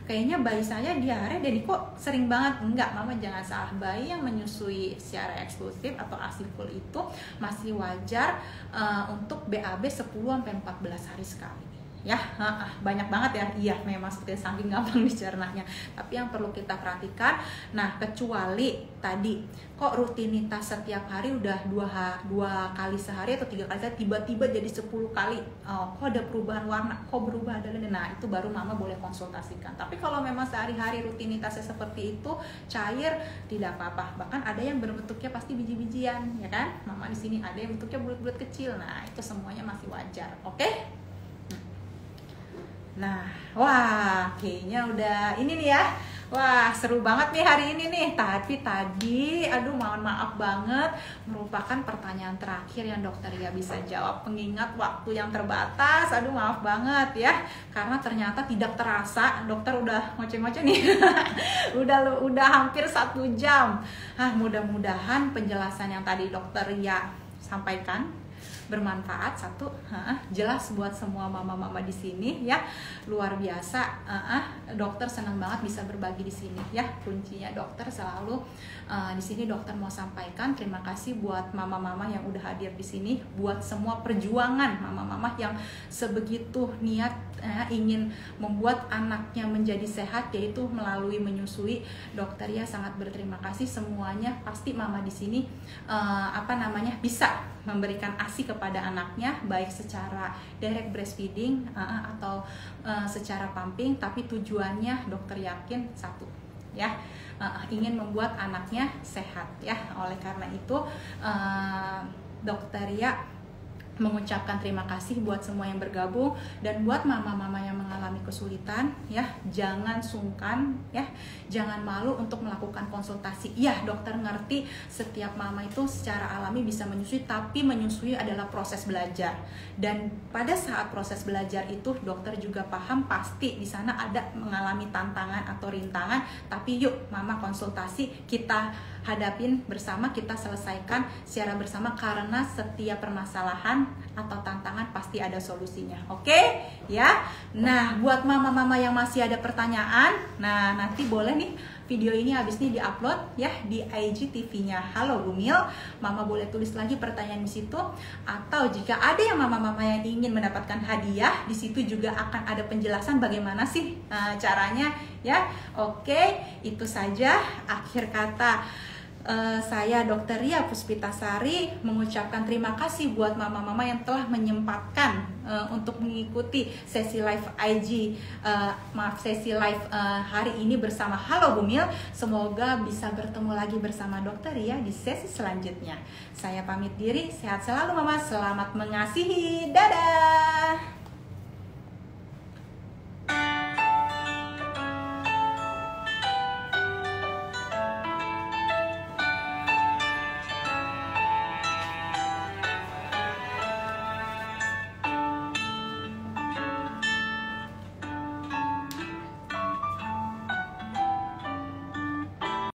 Speaker 1: kayaknya bayi saya diare dan kok sering banget. Enggak, mama jangan salah, bayi yang menyusui secara eksklusif atau ASI full itu masih wajar untuk BAB 10-14 hari sekali ya. Banyak banget ya, iya memang seperti saking gampang dicernanya. Tapi yang perlu kita perhatikan, nah kecuali tadi kok rutinitas setiap hari udah 2 kali sehari atau 3 kali sehari, tiba-tiba jadi 10 kali, kok ada perubahan warna, kok berubah, nah itu baru mama boleh konsultasikan. Tapi kalau memang sehari-hari rutinitasnya seperti itu, cair, tidak apa-apa. Bahkan ada yang berbentuknya pasti biji-bijian ya kan, mama di sini ada yang bentuknya bulat-bulat kecil. Nah itu semuanya masih wajar. Oke? Nah, wah, kayaknya udah ini nih ya. Wah, seru banget nih hari ini nih. Tapi tadi, aduh mohon maaf banget, merupakan pertanyaan terakhir yang dokter ya bisa jawab. Mengingat waktu yang terbatas, aduh maaf banget ya. Karena ternyata tidak terasa, dokter udah ngoceh-ngoceh nih. udah hampir 1 jam. Mudah-mudahan penjelasan yang tadi dokter ya sampaikan bermanfaat. Satu, jelas buat semua mama-mama di sini ya, luar biasa. Dokter senang banget bisa berbagi di sini ya. Kuncinya dokter selalu di sini. Dokter mau sampaikan terima kasih buat mama-mama yang udah hadir di sini, buat semua perjuangan mama-mama yang sebegitu niat ingin membuat anaknya menjadi sehat, yaitu melalui menyusui. Dokter ya sangat berterima kasih semuanya. Pasti mama di sini bisa memberikan ASI kepada anaknya, baik secara direct breastfeeding atau secara pumping. Tapi tujuannya dokter yakin satu ya, ingin membuat anaknya sehat ya. Oleh karena itu dokter ya mengucapkan terima kasih buat semua yang bergabung, dan buat mama-mama yang mengalami kesulitan ya, jangan sungkan ya, jangan malu untuk melakukan konsultasi. Ya, dokter ngerti setiap mama itu secara alami bisa menyusui, tapi menyusui adalah proses belajar, dan pada saat proses belajar itu dokter juga paham pasti di sana ada mengalami tantangan atau rintangan, tapi yuk mama konsultasi, kita hadapin bersama, kita selesaikan secara bersama, karena setiap permasalahan atau tantangan pasti ada solusinya. Oke ya. Nah, buat mama-mama yang masih ada pertanyaan, nah nanti boleh nih video ini habis ini diupload ya di IGTV-nya Halo Bumil. Mama boleh tulis lagi pertanyaan di situ, atau jika ada yang mama-mama yang ingin mendapatkan hadiah, di situ juga akan ada penjelasan bagaimana sih caranya ya. Oke, itu saja akhir kata. Saya Dr. Ria Puspitasari mengucapkan terima kasih buat mama-mama yang telah menyempatkan untuk mengikuti sesi live IG, sesi live hari ini bersama Halo Bumil. Semoga bisa bertemu lagi bersama Dr. Ria di sesi selanjutnya. Saya pamit diri, sehat selalu mama, selamat mengasihi, dadah.